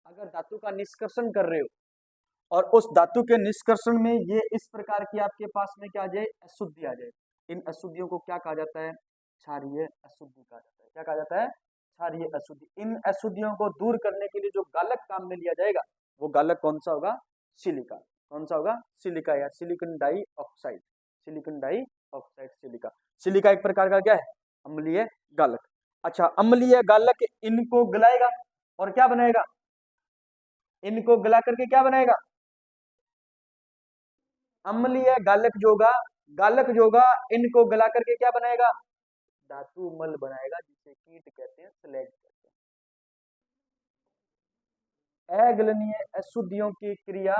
अगर धातु का निष्कर्षण कर रहे हो और उस धातु के निष्कर्षण में ये इस प्रकार की आपके पास में क्या आ जाए, अशुद्धि आ जाए, इन अशुद्धियों को क्या कहा जाता है, क्षारीय अशुद्धि कहा जाता है। क्या कहा जाता है, क्षारीय अशुद्धि। इन अशुद्धियों को दूर करने के लिए जो गालक काम में लिया जाएगा वो गालक कौन सा होगा, सिलिका। कौन सा होगा, सिलिका या silicon dioxide, silicon dioxide, silica. Silica एक प्रकार का क्या है, अम्लीय गालक। अच्छा, अम्लीय गालक इनको गलाएगा और क्या बनाएगा, इनको गला करके क्या बनाएगा, अम्लीय गालक जो होगा इनको गला करके क्या बनाएगा, धातु मल बनाएगा, जिसे कीट कहते हैं, स्लैग कहते हैं। अगलनीय अशुद्धियों की क्रिया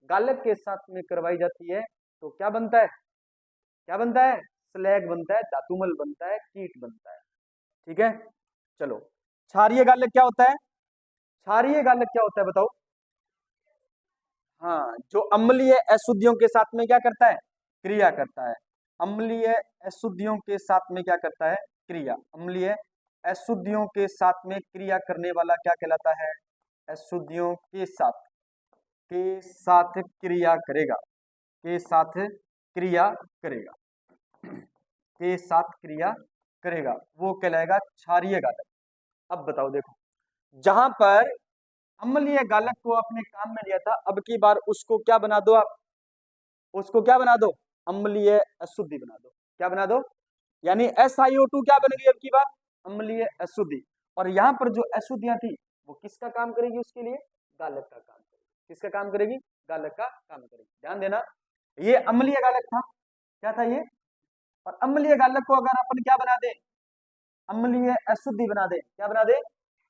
गालक के साथ में करवाई जाती है तो क्या बनता है, क्या बनता है, स्लैग बनता है, धातुमल बनता है, कीट बनता है, ठीक है। चलो, क्षारीय गालक क्या होता है, क्षारीय गालक क्या होता है बताओ, हाँ, जो अम्लीय अशुद्धियों के साथ में क्या करता है, क्रिया करता है। अम्लीय अशुद्धियों के साथ में क्या करता है, क्रिया। अम्लीय अशुद्धियों के साथ में क्रिया करने वाला क्या कहलाता है, अशुद्धियों के साथ क्रिया करेगा, के साथ क्रिया करेगा, के साथ क्रिया करेगा, वो कहलाएगा क्षारीय गालक। अब बताओ, देखो, जहां पर अम्लीय गालक को अपने काम में लिया था, अब की बार उसको क्या बना दो आप, उसको क्या बना दो, अम्लीय अशुद्धि बना दो। क्या बना दो, यानी SiO2 क्या बन गई अब की बार, अम्लीय अशुद्धि। और यहाँ पर जो अशुद्धियां थी वो किसका काम करेगी, उसके लिए गालक का काम करेगी। किसका काम करेगी, गालक का काम करेगी। ध्यान देना, ये अम्लीय गालक था, क्या था ये, और अम्लीय गालक को अगर अपन क्या बना दे, अम्लीय अशुद्धि बना दे, क्या बना दे,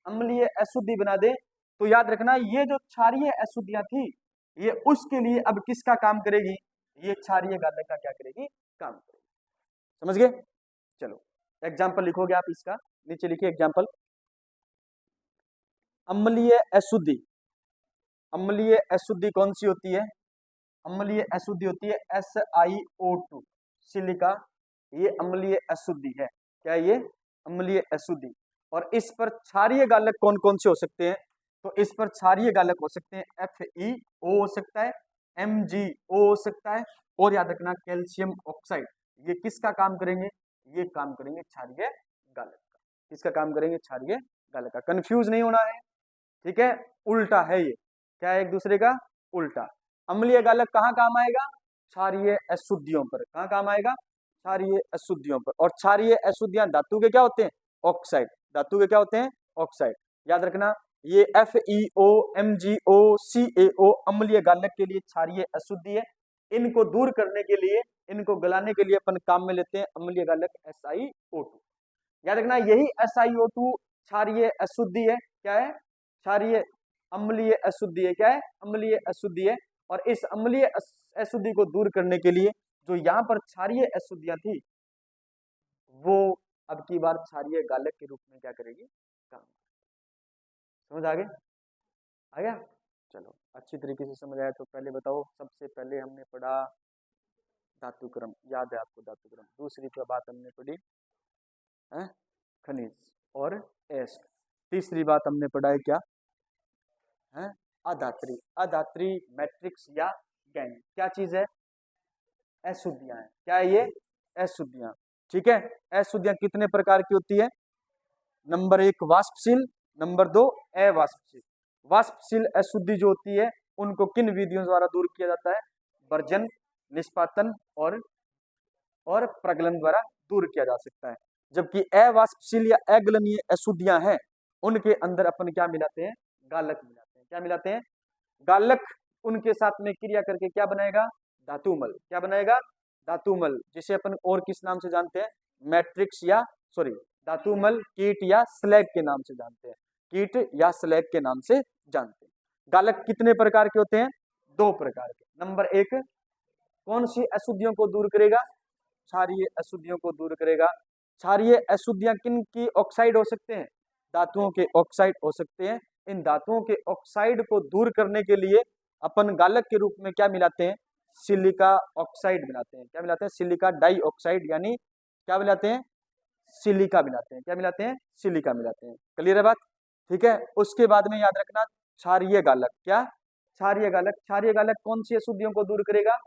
अम्लीय अशुद्धि बना दे, तो याद रखना ये जो क्षारीय अशुद्धियां थी ये उसके लिए अब किसका काम करेगी, ये क्षारीय गालक का क्या करेगी, काम करेगी। समझ गए, चलो एग्जाम्पल लिखोगे आप इसका, नीचे लिखिए एग्जाम्पल। अम्लीय अशुद्धि, अम्लीय अशुद्धि कौन सी होती है, अम्लीय अशुद्धि होती है SiO2, सिलिका, ये अम्लीय अशुद्धि है। क्या ये, अम्लीय अशुद्धि। और इस पर क्षारीय गालक कौन कौन से हो सकते हैं, तो इस पर क्षारीय गालक हो सकते हैं FeO हो सकता है, MgO हो सकता है, और याद रखना कैल्शियम ऑक्साइड। ये किसका काम करेंगे, ये काम करेंगे क्षारीय गालक का। किसका काम करेंगे, क्षारीय गालक का। कंफ्यूज नहीं होना है, ठीक है, उल्टा है ये, क्या है एक दूसरे का उल्टा। अम्लीय गालक कहाँ काम आएगा, क्षारीय अशुद्धियों पर। कहाँ काम आएगा, क्षारीय अशुद्धियों पर। और क्षारीय अशुद्धियां धातु के क्या होते हैं, ऑक्साइड, धातु के क्या होते हैं, ऑक्साइड। याद रखना ये FeO, MgO, CaO अम्लीय गालक के लिए क्षारीय अशुद्धि है। इनको दूर करने के लिए, इनको गलाने के लिए अपन काम में लेते हैं अम्लीय गालक SiO2। याद रखना यही SiO2 क्षारीय अशुद्धि है। क्या है, क्षारीय अम्लीय अशुद्धि है। क्या है, अम्लीय अशुद्धि है। और इस अम्लीय अशुद्धि को दूर करने के लिए जो यहाँ पर क्षारीय अशुद्धियां थी वो अब की बार क्षारीय गालक के रूप में क्या करेगी, काम। समझ आ गया, चलो अच्छी तरीके से समझ आया तो पहले बताओ, सबसे पहले हमने पढ़ा धातु क्रम, याद है आपको धातु क्रम। दूसरी तो बात हमने पढ़ी है खनिज और एस्ट। तीसरी बात हमने पढ़ा है क्या है, अधात्री, अधात्री मैट्रिक्स या गैंग। क्या चीज है, अशुद्धियां है। क्या है ये, अशुद्धियां, ठीक है। अशुद्धियां कितने प्रकार की होती है, नंबर 1 वाष्पशील, नंबर 2 अवाष्पशील। वाष्पशील अशुद्धि जो होती है उनको किन विधियों द्वारा दूर किया जाता है, वर्जन, निष्पादन और और प्रगलन द्वारा दूर किया जा सकता है। जबकि अवाष्पशील या अगलनीय अशुद्धियां हैं, उनके अंदर अपन क्या मिलाते हैं, गालक मिलाते हैं। क्या मिलाते हैं, गालक। उनके साथ में क्रिया करके क्या बनाएगा, धातुमल। क्या बनाएगा, धातुमल, जिसे अपन और किस नाम से जानते हैं, मैट्रिक्स या सॉरी धातुमल कीट या स्लैग के नाम से जानते हैं, कीट या स्लैग के नाम से जानते हैं। गालक कितने प्रकार के होते हैं, दो प्रकार के। नंबर एक, कौन सी अशुद्धियों को दूर करेगा, क्षारीय अशुद्धियों को दूर करेगा। क्षारीय अशुद्धियां किन की ऑक्साइड हो सकते हैं, धातुओं के ऑक्साइड हो सकते हैं। इन धातुओं के ऑक्साइड को दूर करने के लिए अपन गालक के रूप में क्या मिलाते हैं, सिलिका ऑक्साइड मिलाते हैं। क्या मिलाते हैं, सिलिका डाइऑक्साइड, यानी क्या मिलाते हैं, सिलिका मिलाते हैं। क्या मिलाते हैं, सिलिका मिलाते हैं। क्लियर है बात, ठीक है। उसके बाद में याद रखना क्षारीय गालक। क्या, क्षारीय गालक। क्षारीय गालक कौन सी अशुद्धियों को दूर करेगा,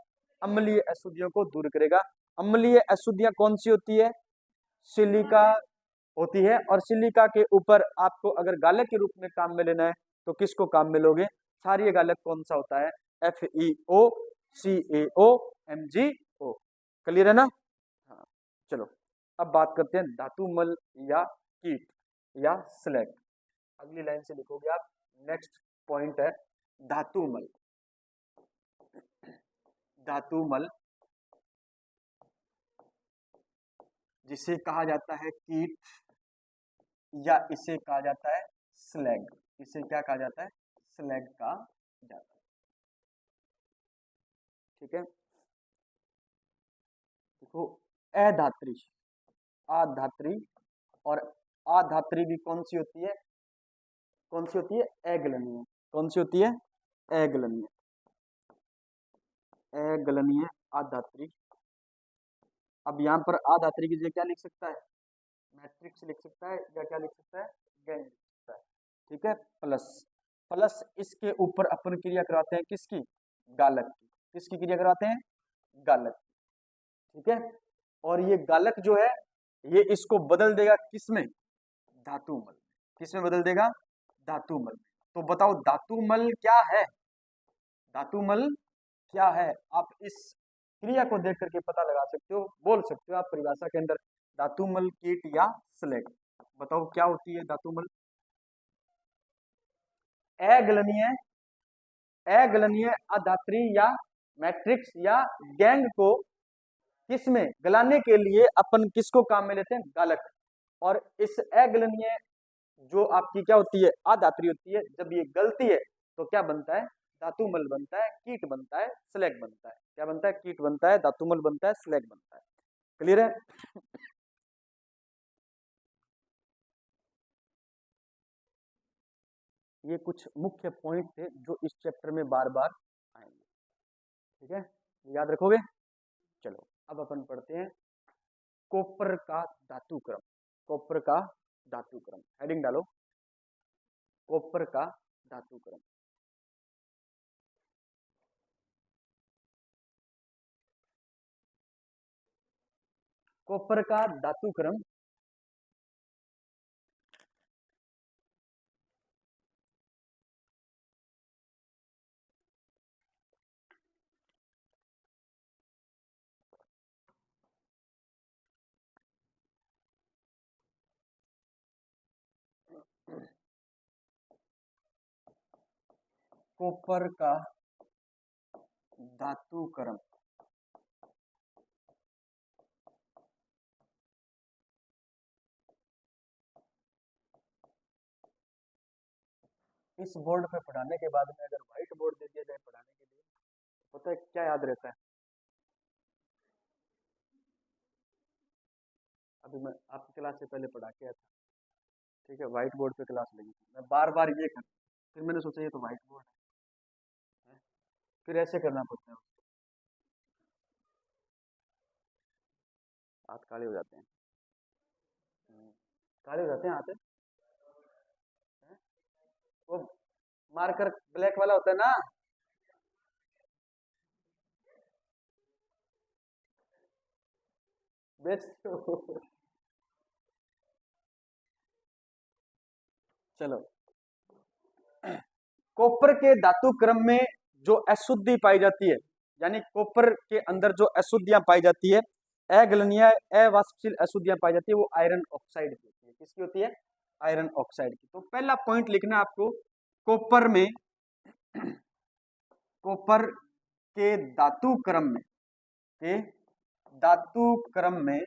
अम्लीय अशुद्धियों को दूर करेगा। अम्लीय अशुद्धियां कौन सी होती है, सिलिका होती है। और सिलिका के ऊपर आपको अगर गालक के रूप में काम में लेना है तो किसको काम में लोगे, क्षारीय गालक कौन सा होता है, FeO CaO MgO। क्लियर है ना, हाँ। चलो अब बात करते हैं धातुमल या कीट या स्लैग। अगली लाइन से लिखोगे आप, नेक्स्ट पॉइंट है धातुमल। धातुमल जिसे कहा जाता है कीट या इसे कहा जाता है स्लैग। इसे क्या कहा जाता है, स्लैग कहा जाता है। ठीक है, देखो अधात्री, आधात्री और आधात्री भी कौन सी होती है, कौन सी होती है, अगलनीय। कौन सी होती है, अगलनीय, अगलनीय आधात्री। अब यहाँ पर आधात्री की जगह क्या लिख सकता है, मैट्रिक्स लिख सकता है, या क्या लिख सकता है, गैंग लिख सकता है। ठीक है, प्लस, प्लस इसके ऊपर अपन क्रिया करवाते हैं किसकी, गालक की। किसकी क्रिया करवाते हैं, गालक। ठीक है, और ये गालक जो है ये इसको बदल देगा किसमें, धातुमल। किसमें बदल देगा, धातुमल। तो बताओ धातुमल क्या है, धातुमल क्या है। आप इस क्रिया को देख करके पता लगा सकते हो, बोल सकते हो आप परिभाषा के अंदर, धातुमल कीट या स्लैग। बताओ क्या होती है धातुमल, अगलनीय, अगलनीय अधात्री या मैट्रिक्स या गैंग को किसमें गलाने के लिए अपन किसको काम में लेते हैं, गालक। और इस अगलनीय जो आपकी क्या होती है, अधात्री होती है, जब ये गलती है तो क्या बनता है, धातुमल बनता है, कीट बनता है, स्लैग बनता है। क्या बनता है, कीट बनता है, धातुमल बनता है, स्लैग बनता है। क्लियर है, ये कुछ मुख्य पॉइंट थे जो इस चैप्टर में बार बार आएंगे। ठीक है, याद रखोगे। चलो अब अपन पढ़ते हैं कॉपर का धातु क्रम। कॉपर का धातु क्रम, हेडिंग डालो, कॉपर का धातु क्रम। कॉपर का धातु क्रम कॉपर का धातु क्रम इस बोर्ड पे पढ़ाने के बाद में अगर व्हाइट बोर्ड दे दिया जाए पढ़ाने के लिए, तो पता है क्या याद रहता है। अभी मैं आपकी क्लास से पहले पढ़ा के आया था, ठीक है, व्हाइट बोर्ड पे क्लास लगी थी, मैं बार बार ये कर, फिर मैंने सोचा ये तो व्हाइट बोर्ड है, फिर ऐसे करना पड़ता है, हाथ काले हो जाते हैं। काले हो जाते हैं हाथ, वो मार्कर ब्लैक वाला होता है ना, बेच चलो, कॉपर के धातु क्रम में जो अशुद्धि पाई जाती है, यानी कॉपर के अंदर जो अशुद्धियां पाई जाती है, अगलनीय अवाष्पशील अशुद्धियां पाई जाती है वो आयरन ऑक्साइड की होती है। किसकी होती है? आयरन ऑक्साइड की। तो पहला पॉइंट लिखना आपको, कॉपर में, कॉपर के धातु क्रम में, के धातु क्रम में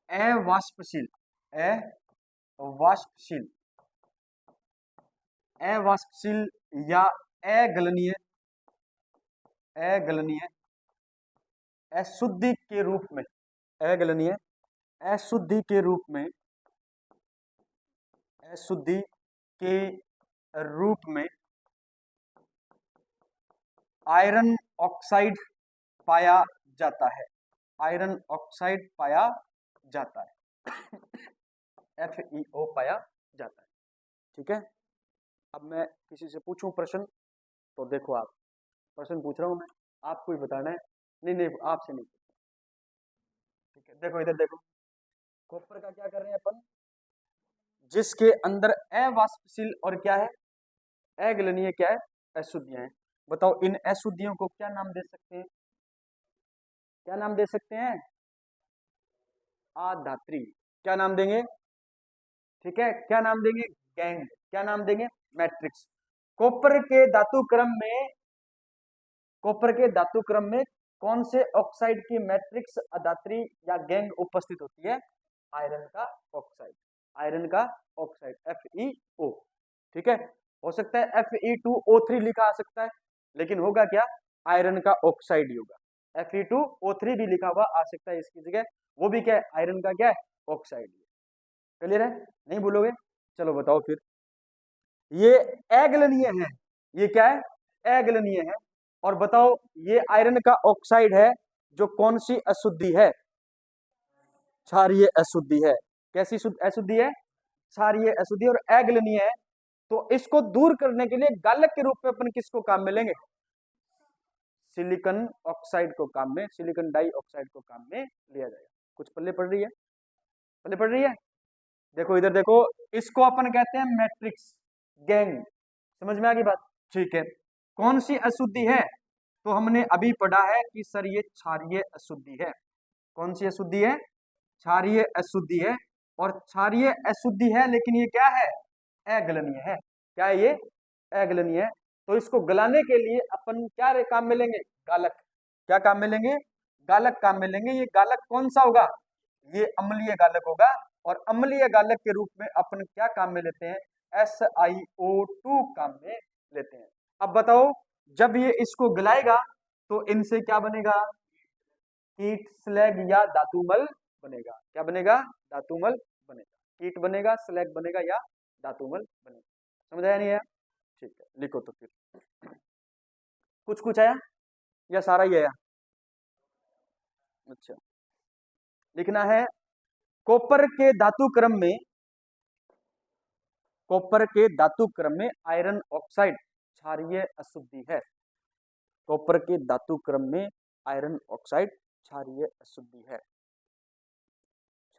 अवाष्पशील, अवाष्पशील, अवाष्पशील या अगलनीय, अगलनीय अशुद्धि के रूप में, अगलनीय अशुद्धि के रूप में, अशुद्धि के रूप में आयरन ऑक्साइड पाया जाता है, आयरन ऑक्साइड पाया जाता है, FeO पाया जाता है। ठीक है, अब मैं किसी से पूछूं प्रश्न, तो देखो आप, प्रश्न पूछ रहा हूं मैं, आपको ही बताना है। नहीं नहीं, आपसे नहीं। ठीक है, देखो इधर देखो, कॉपर का क्या कर रहे हैं अपन, जिसके अंदर अवाष्पशील और क्या है, अगलनीय क्या है, अशुद्धियां हैं। बताओ इन अशुद्धियों को क्या नाम दे सकते हैं, क्या नाम दे सकते हैं? आधात्री। क्या नाम देंगे? ठीक है, क्या नाम देंगे? गैंग। क्या नाम देंगे? मैट्रिक्स। कॉपर के धातु क्रम में, कॉपर के धातु क्रम में कौन से ऑक्साइड की मैट्रिक्स अधात्री या गैंग उपस्थित होती है? आयरन का ऑक्साइड, आयरन का ऑक्साइड, FeO। ठीक है, हो सकता है Fe2O3 लिखा आ सकता है, लेकिन होगा क्या? आयरन का ऑक्साइड ही होगा। Fe2O3 भी लिखा हुआ आ सकता है इसकी जगह, वो भी क्या है? आयरन का क्या है? ऑक्साइड। क्लियर है? नहीं बोलोगे? चलो बताओ फिर। ये अगलनीय है, ये क्या है? अगलनीय है। और बताओ ये आयरन का ऑक्साइड है, जो कौन सी अशुद्धि है? क्षारीय अशुद्धि है। कैसी अशुद्धि है? क्षारीय अशुद्धि, और अगलनीय है। तो इसको दूर करने के लिए गालक के रूप में अपन किसको काम में लेंगे? सिलिकॉन ऑक्साइड को काम में, सिलिकॉन डाइऑक्साइड को काम में लिया जाएगा। कुछ पल्ले पड़ रही है? पल्ले पड़ रही है? देखो इधर देखो, इसको अपन कहते हैं मैट्रिक्स गैंग। समझ में आ गई बात? ठीक है, कौन सी अशुद्धि है? तो हमने अभी पढ़ा है कि सर ये क्षारीय अशुद्धि है। कौन सी अशुद्धि है? क्षारीय अशुद्धि है। और क्षारीय अशुद्धि है, लेकिन ये क्या है? अगलनीय है। क्या है ये? अगलनीय है। तो इसको गलाने के लिए अपन क्या काम में लेंगे? गालक। क्या काम में लेंगे? गालक काम में लेंगे। ये गालक कौन सा होगा? ये अम्लीय गालक होगा। और अम्लीय गालक के रूप में अपन क्या काम में लेते हैं? SiO2 काम में लेते हैं। अब बताओ, जब ये इसको गलाएगा तो इनसे क्या बनेगा? कीट स्लैग या धातुमल बनेगा। क्या बनेगा? धातुमल बनेगा। कीट बनेगा, स्लैग बनेगा, या धातुमल बनेगा। समझ आया नहीं आया? ठीक है, लिखो तो फिर। कुछ कुछ आया या सारा ही आया? अच्छा, लिखना है, कॉपर के धातु क्रम में, कॉपर के धातु क्रम में आयरन ऑक्साइड क्षारीय अशुद्धि है। कॉपर के धातु क्रम में आयरन ऑक्साइड क्षारीय अशुद्धि है,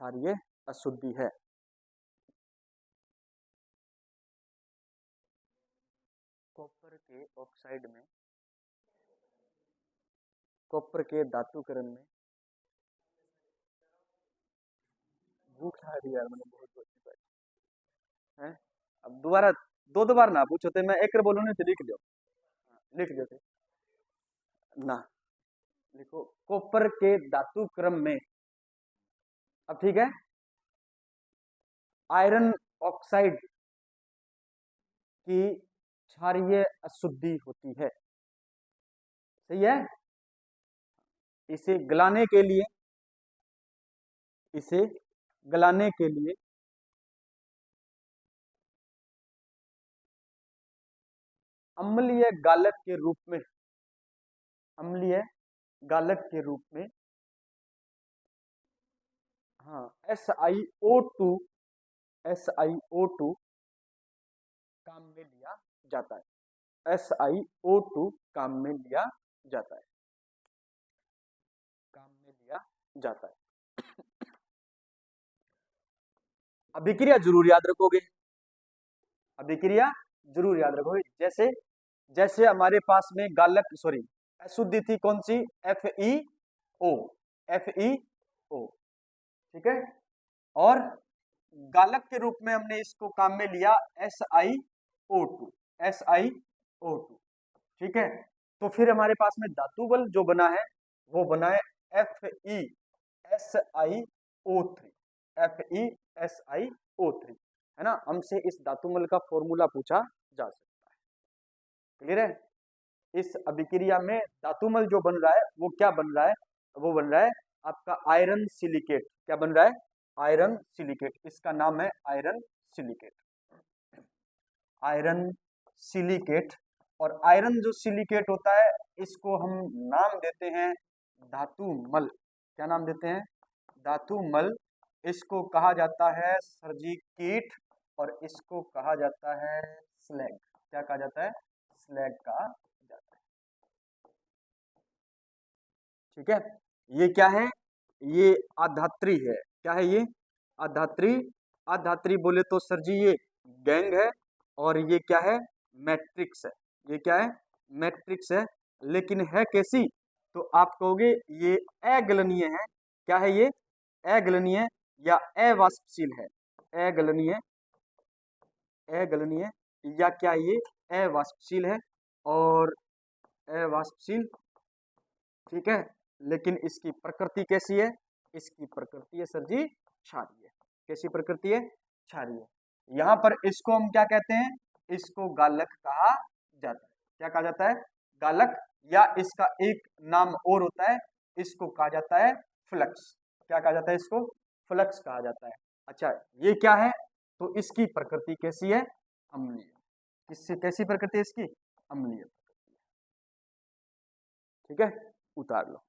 क्षारीय अशुद्धि है। कॉपर के ऑक्साइड में, कॉपर के धातु क्रम में, भूख आ रही यार, मैंने बहुत है। अब दोबारा दो बार ना पूछो, तो मैं एक बोलूँ नहीं तो लिख लो, लिख दो ना। लिखो, कॉपर के धातु क्रम में, अब ठीक है, आयरन ऑक्साइड की क्षारीय अशुद्धि होती है। सही है? इसे गलाने के लिए, इसे गलाने के लिए अम्लीय गालक के रूप में, अम्लीय गालक के रूप में, हाँ, SiO2, SiO2 काम में लिया जाता है। SiO2 काम में लिया जाता है, काम में लिया जाता है। अभिक्रिया जरूर याद रखोगे, अभिक्रिया जरूर याद रखोगे। जैसे, जैसे हमारे पास में गालक, सॉरी, अशुद्धि थी कौन सी, FeO, FeO, ठीक है। और गालक के रूप में हमने इसको काम में लिया SiO2, SiO2, ठीक है। तो फिर हमारे पास में धातु बल जो बना है वो बना है FeSiO3, FeSiO3, है ना। हमसे इस धातु बल का फॉर्मूला पूछा जा सकता है, क्लियर है। इस अभिक्रिया में धातुमल जो बन रहा है वो क्या बन रहा है, वो बन रहा है आपका आयरन सिलिकेट। क्या बन रहा है, आयरन सिलिकेट। इसका नाम है आयरन सिलिकेट, आयरन सिलिकेट। और आयरन जो सिलिकेट होता है इसको हम नाम देते हैं धातुमल। क्या नाम देते हैं, धातुमल। इसको कहा जाता है सर्जी कीट और इसको कहा जाता है स्लैग। क्या कहा जाता है, स्लैग कहा जाता है, ठीक है। ये क्या है, ये आधात्री है। क्या है ये, आधात्री। आधात्री बोले तो सर जी ये गैंग है और ये क्या है, मैट्रिक्स है। ये क्या है, मैट्रिक्स है। लेकिन है कैसी, तो आप कहोगे ये अगलनीय है। क्या है ये, अगलनीय या अवाष्पशील है, अगलनीय, अगलनीय या क्या ये अवाष्पशील है और अवाष्पशील, ठीक है। लेकिन इसकी प्रकृति कैसी है, इसकी प्रकृति है सर जी क्षारीय। कैसी प्रकृति है, क्षारीय। यहाँ पर इसको हम क्या कहते हैं, इसको गालक कहा जाता है। क्या कहा जाता है, गालक। या इसका एक नाम और होता है, इसको कहा जाता है फ्लक्स। क्या कहा जाता है, इसको फ्लक्स कहा जाता है। अच्छा ये क्या है, तो इसकी प्रकृति कैसी है, अम्लीय। किससे, कैसी प्रकृति है इसकी, अम्लीय प्रकृति, ठीक है। उतार लो।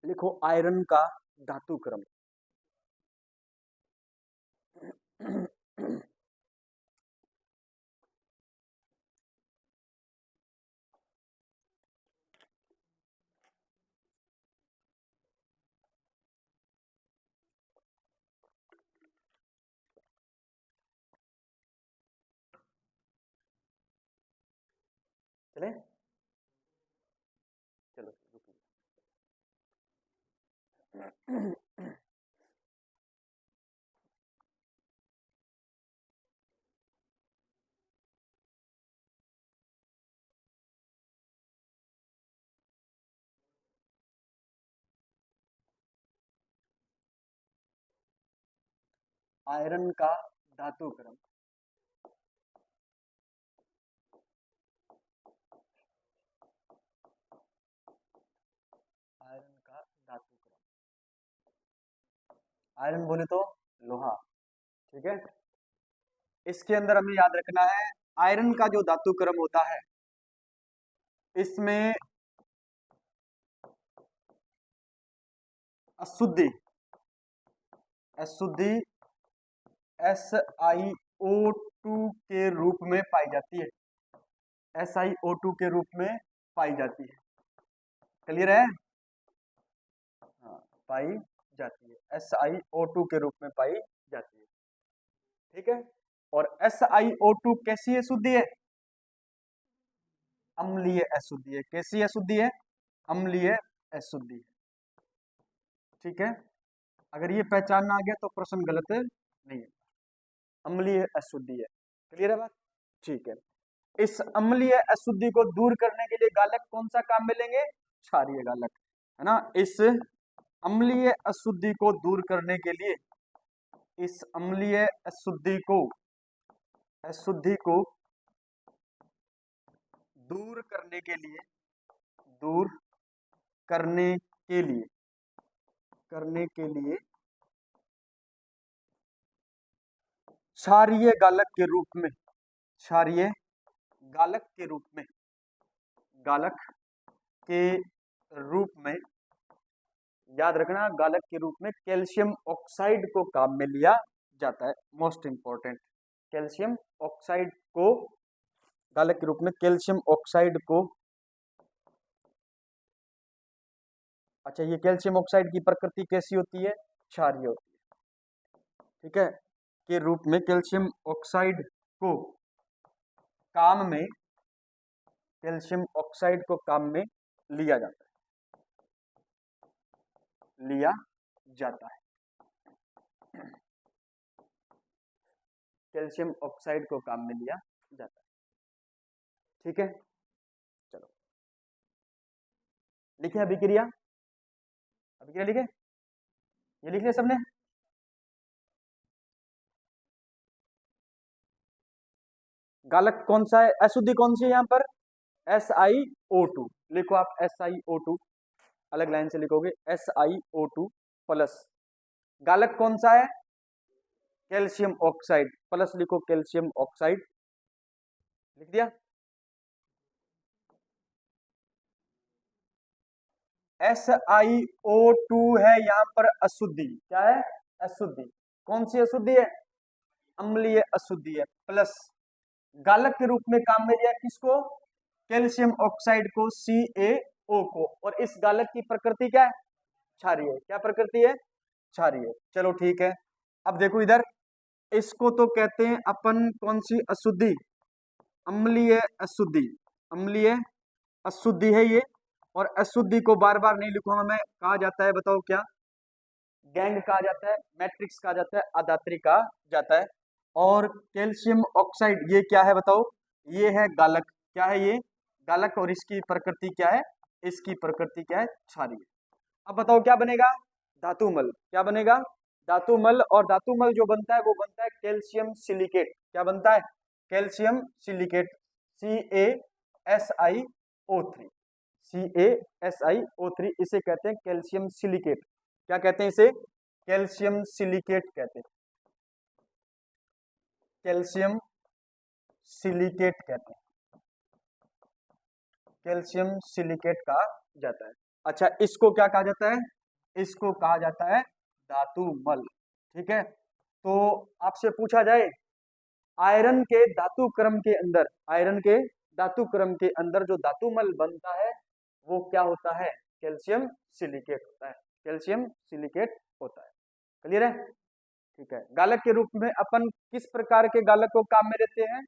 लिखो आयरन का धातु क्रम। चले, चलो रुकिए। आयरन का धातु क्रम, आयरन का धातु क्रम, आयरन बोले तो लोहा, ठीक है। इसके अंदर हमें याद रखना है आयरन का जो धातु क्रम होता है इसमें अशुद्धि, अशुद्धि SiO2 के रूप में पाई जाती है, SiO2 के रूप में पाई जाती है। क्लियर है, हाँ पाई जाती है, SiO2 के रूप में पाई जाती है, ठीक है। और SiO2 कैसी अशुद्धि है, अम्लीय अशुद्धि है। कैसी अशुद्धि है, अम्लीय अशुद्धि है, ठीक है। अगर ये पहचानना आ गया तो प्रश्न गलत नहीं है, अम्लीय अशुद्धि है। क्लियर है बात, ठीक है। इस अम्लीय अशुद्धि को दूर करने के लिए गालक कौन सा काम में लेंगे, क्षारीय गालक, है ना। इस अम्लीय अशुद्धि को दूर करने के लिए, इस अम्लीय अशुद्धि को दूर करने के लिए, दूर करने के लिए, करने के लिए क्षारीय गालक के रूप में, क्षारीय गालक के रूप में, गालक के रूप में याद रखना, गालक के रूप में कैल्शियम ऑक्साइड को काम में लिया जाता है। मोस्ट इंपॉर्टेंट, कैल्शियम ऑक्साइड को, गालक के रूप में कैल्शियम ऑक्साइड को, अच्छा ये कैल्शियम ऑक्साइड की प्रकृति कैसी होती है? क्षारीय होती है, ठीक है। के रूप में कैल्शियम ऑक्साइड को काम में, कैल्शियम ऑक्साइड को काम में लिया जाता है, लिया जाता है, कैल्शियम ऑक्साइड को काम में लिया जाता है, ठीक है। चलो लिखे अभिक्रिया, अभिक्रिया लिखे, ये लिख लिया सबने? गालक कौन सा है? अशुद्धि कौन सी है यहाँ पर? SiO2 लिखो आप, SiO2 अलग लाइन से लिखोगे, SiO2 प्लस। गालक कौन सा है? कैल्शियम ऑक्साइड, प्लस लिखो कैल्शियम ऑक्साइड, लिख दिया। SiO2 है यहाँ पर अशुद्धि, क्या है? अशुद्धि। कौन सी अशुद्धि है? अम्लीय अशुद्धि है, प्लस गालक के रूप में काम में लिया किसको? कैल्शियम ऑक्साइड को, CaO को, और इस गालक की प्रकृति क्या है? क्षारीय। क्या प्रकृति है? क्षारीय। चलो ठीक है, अब देखो इधर, इसको तो कहते हैं अपन कौन सी अशुद्धि? अम्लीय अशुद्धि, अम्लीय अशुद्धि है ये। और अशुद्धि को बार बार नहीं लिखूंगा मैं, कहा जाता है बताओ क्या? गैंग कहा जाता है, मैट्रिक्स कहा जाता है, अदात्री कहा जाता है। और कैल्शियम ऑक्साइड ये क्या है बताओ? ये है गालक। क्या है ये? गालक। और इसकी प्रकृति क्या है? इसकी प्रकृति क्या है? क्षारीय। अब बताओ क्या बनेगा? धातुमल। क्या बनेगा? धातुमल। और धातुमल जो बनता है वो बनता है कैल्शियम सिलिकेट। क्या बनता है? कैल्शियम सिलिकेट, CaSiO3, CaSiO3 इसे कहते हैं कैल्शियम सिलिकेट। क्या कहते हैं इसे? कैल्शियम सिलिकेट कहते हैं, कैल्शियम सिलिकेट कहते हैं, कैल्शियम सिलिकेट कहा जाता है। अच्छा इसको क्या कहा जाता है? इसको कहा जाता है धातुमल, ठीक है। तो आपसे पूछा जाए, आयरन के धातु क्रम के अंदर, आयरन के धातु क्रम के अंदर जो धातुमल बनता है वो क्या होता है? कैल्शियम सिलिकेट होता है, कैल्शियम सिलिकेट होता है। क्लियर है? ठीक है। गालक के रूप में अपन किस प्रकार के गालक को काम में लेते हैं?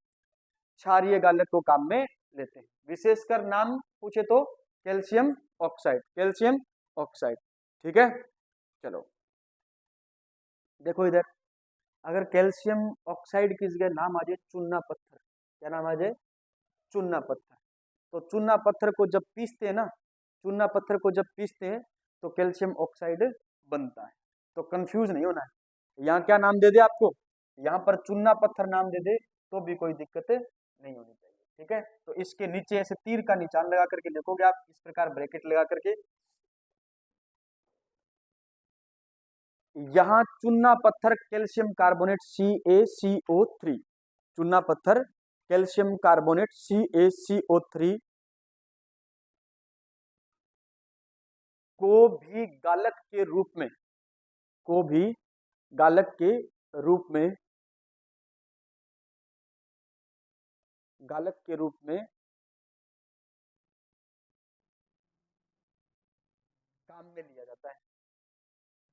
क्षारीय गालक को काम में लेते हैं। विशेषकर नाम पूछे तो कैल्शियम ऑक्साइड, कैल्शियम ऑक्साइड, ठीक है। चलो देखो इधर, अगर कैल्शियम ऑक्साइड की जगह नाम आ जाए चूना पत्थर, क्या नाम आ जाए? चूना पत्थर। तो चूना पत्थर को जब पीसते हैं ना, चूना पत्थर को जब पीसते हैं तो कैल्शियम ऑक्साइड बनता है। तो कंफ्यूज नहीं होना है, यहाँ क्या नाम दे दे आपको, यहाँ पर चूना पत्थर नाम दे दे तो भी कोई दिक्कत नहीं होनी चाहिए, ठीक है। तो इसके नीचे ऐसे तीर का निशान लगा करके लिखोगे आप, इस प्रकार ब्रैकेट लगा करके, यहाँ चूना पत्थर कैल्शियम कार्बोनेट CaCO3, चूना पत्थर कैल्शियम कार्बोनेट CaCO3 को भी गालक के रूप में, को भी गालक के रूप में, गालक के रूप में काम में लिया जाता है,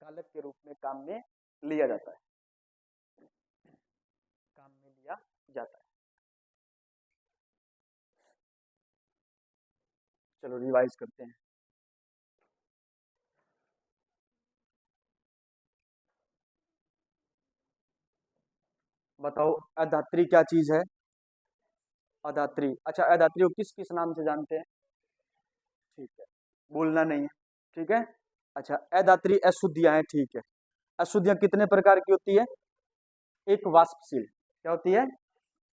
गालक के रूप में काम में लिया जाता है, काम में लिया जाता है। चलो रिवाइज करते हैं। बताओ अधात्री क्या चीज है? अधात्री। अच्छा अधात्री को किस किस नाम से जानते हैं? ठीक है, बोलना नहीं है, ठीक है। अच्छा अधात्री अशुद्धियां हैं, ठीक है। अशुद्धियां कितने प्रकार की होती है? एक वाष्पशील, क्या होती है?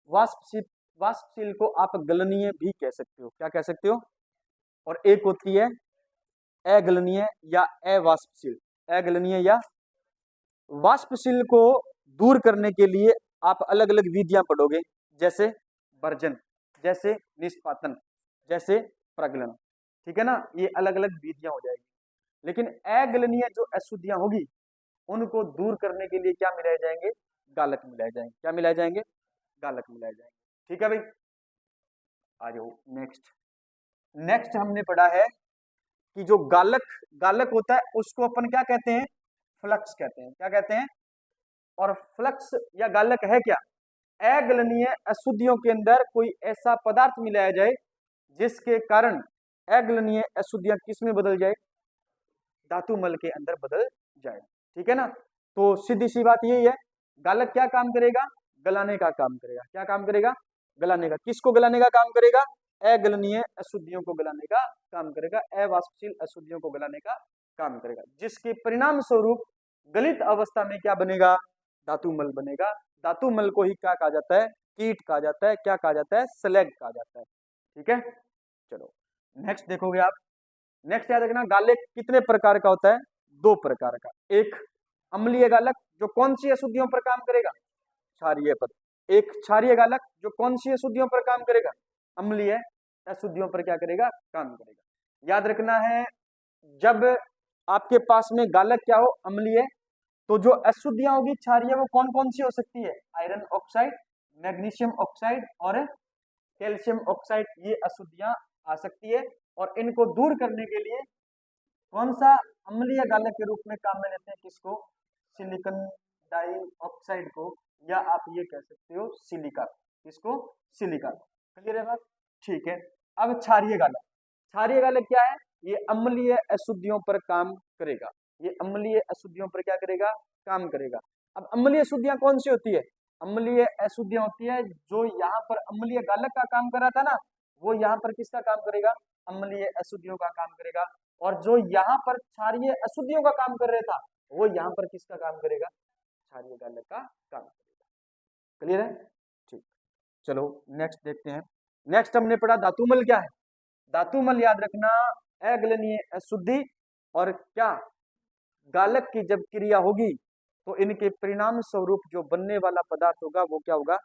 वाष्पशील, वाष्पशील को आप गलनीय भी कह सकते हो, क्या कह सकते हो? और एक होती है अगलनीय या अवाष्पशील, अगलनीय या वाष्पशील को दूर करने के लिए आप अलग अलग विधियां पढ़ोगे, जैसे वर्जन, जैसे निष्पातन, जैसे प्रगलन, ठीक है ना। ये अलग अलग विधियां हो जाएगी। लेकिन अगलनीय जो अशुद्धियां होगी उनको दूर करने के लिए क्या मिलाए जाएंगे, गालक मिलाए जाएंगे। क्या मिलाए जाएंगे, गालक मिलाए जाएंगे। ठीक है भाई, आ जाओ नेक्स्ट। नेक्स्ट हमने पढ़ा है कि जो गालक गालक होता है उसको अपन क्या कहते हैं, फ्लक्स कहते हैं। क्या कहते हैं, और फ्लक्स या गालक है क्या, अगलनीय अशुद्धियों के अंदर कोई ऐसा पदार्थ मिलाया जाए जिसके कारण अगलनीय अशुद्धियां किस में बदल जाए, धातु मल के अंदर बदल जाए। ठीक है ना, तो सीधी सी बात यही है, गालक क्या काम करेगा, गलाने का काम करेगा। क्या काम करेगा, गलाने का। किसको गलाने का काम करेगा, अगलनीय अशुद्धियों को गलाने का काम करेगा, अवाष्पशील अशुद्धियों को गलाने का काम करेगा, जिसके परिणाम स्वरूप गलित अवस्था में क्या बनेगा, धातु मल बनेगा। धातु मल को ही क्या कहा जाता है, कीट कहा जाता है। क्या कहा जाता है, स्लैग कहा जाता है। ठीक है, चलो नेक्स्ट देखोगे आप। नेक्स्ट याद रखना, गालक कितने प्रकार का होता है, दो प्रकार का। एक अम्लीय गालक जो कौन सी अशुद्धियों पर काम करेगा, क्षारीय पर। एक क्षारीय गालक जो कौन सी अशुद्धियों पर काम करेगा, अम्लीय अशुद्धियों पर क्या करेगा, काम करेगा। याद रखना है, जब आपके पास में गालक क्या हो, अम्लीय, तो जो अशुद्धियां होगी क्षारीय वो कौन कौन सी हो सकती है, आयरन ऑक्साइड, मैग्नीशियम ऑक्साइड और कैल्शियम ऑक्साइड, ये अशुद्धियां आ सकती है। और इनको दूर करने के लिए कौन सा अम्लीय गालक के रूप में काम में लेते हैं, किसको, सिलिकॉन डाइऑक्साइड को, या आप ये कह सकते हो सिलिका। किसको, सिलिका। क्लियर है बात, ठीक है। अब क्षारीय गालक, क्षारीय गालक क्या है, ये अम्लीय अशुद्धियों पर काम करेगा। ये अम्लीय अशुद्धियों पर क्या करेगा, काम करेगा। अब अम्लीय अशुद्धियां कौन सी होती है, अम्लीय अशुद्धियां होती है जो यहाँ पर अम्लीय गालक का काम कर रहा था ना, वो यहाँ पर किसका काम करेगा, अम्लीय अशुद्धियों का काम करेगा। और जो यहाँ पर क्षारीय अशुद्धियों का काम कर रहा था, वो यहाँ पर किसका काम करेगा, क्षारीय गालक का काम करेगा। क्लियर है, ठीक। चलो नेक्स्ट देखते हैं। नेक्स्ट हमने पढ़ा धातुमल क्या है। धातुमल याद रखना, अगलनीय अशुद्धि और क्या, गालक की जब क्रिया होगी तो इनके परिणाम स्वरूप जो बनने वाला पदार्थ होगा वो क्या होगा,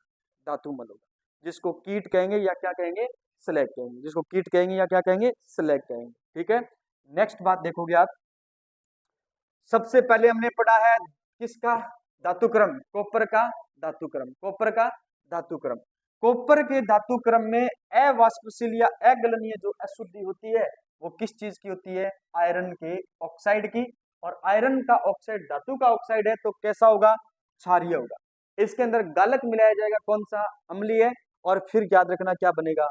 धातुमल होगा, जिसको कीट कहेंगे या क्या कहेंगे, स्लैग कहेंगे। जिसको कीट कहेंगे या क्या कहेंगे, स्लैग कहेंगे। ठीक है, नेक्स्ट बात देखोगे आप। सबसे पहले हमने पढ़ा है किसका, धातुक्रम, कॉपर का धातुक्रम, कॉपर का धातुक्रम। कॉपर के धातुक्रम में अवाष्पशील या अगलनीय जो अशुद्धि होती है वो किस चीज की होती है, आयरन के ऑक्साइड की। और आयरन का ऑक्साइड धातु का ऑक्साइड है तो कैसा होगा, क्षारीय होगा। इसके अंदर गालक मिलाया जाएगा, कौन सा, अम्लीय। और फिर याद रखना क्या बनेगा,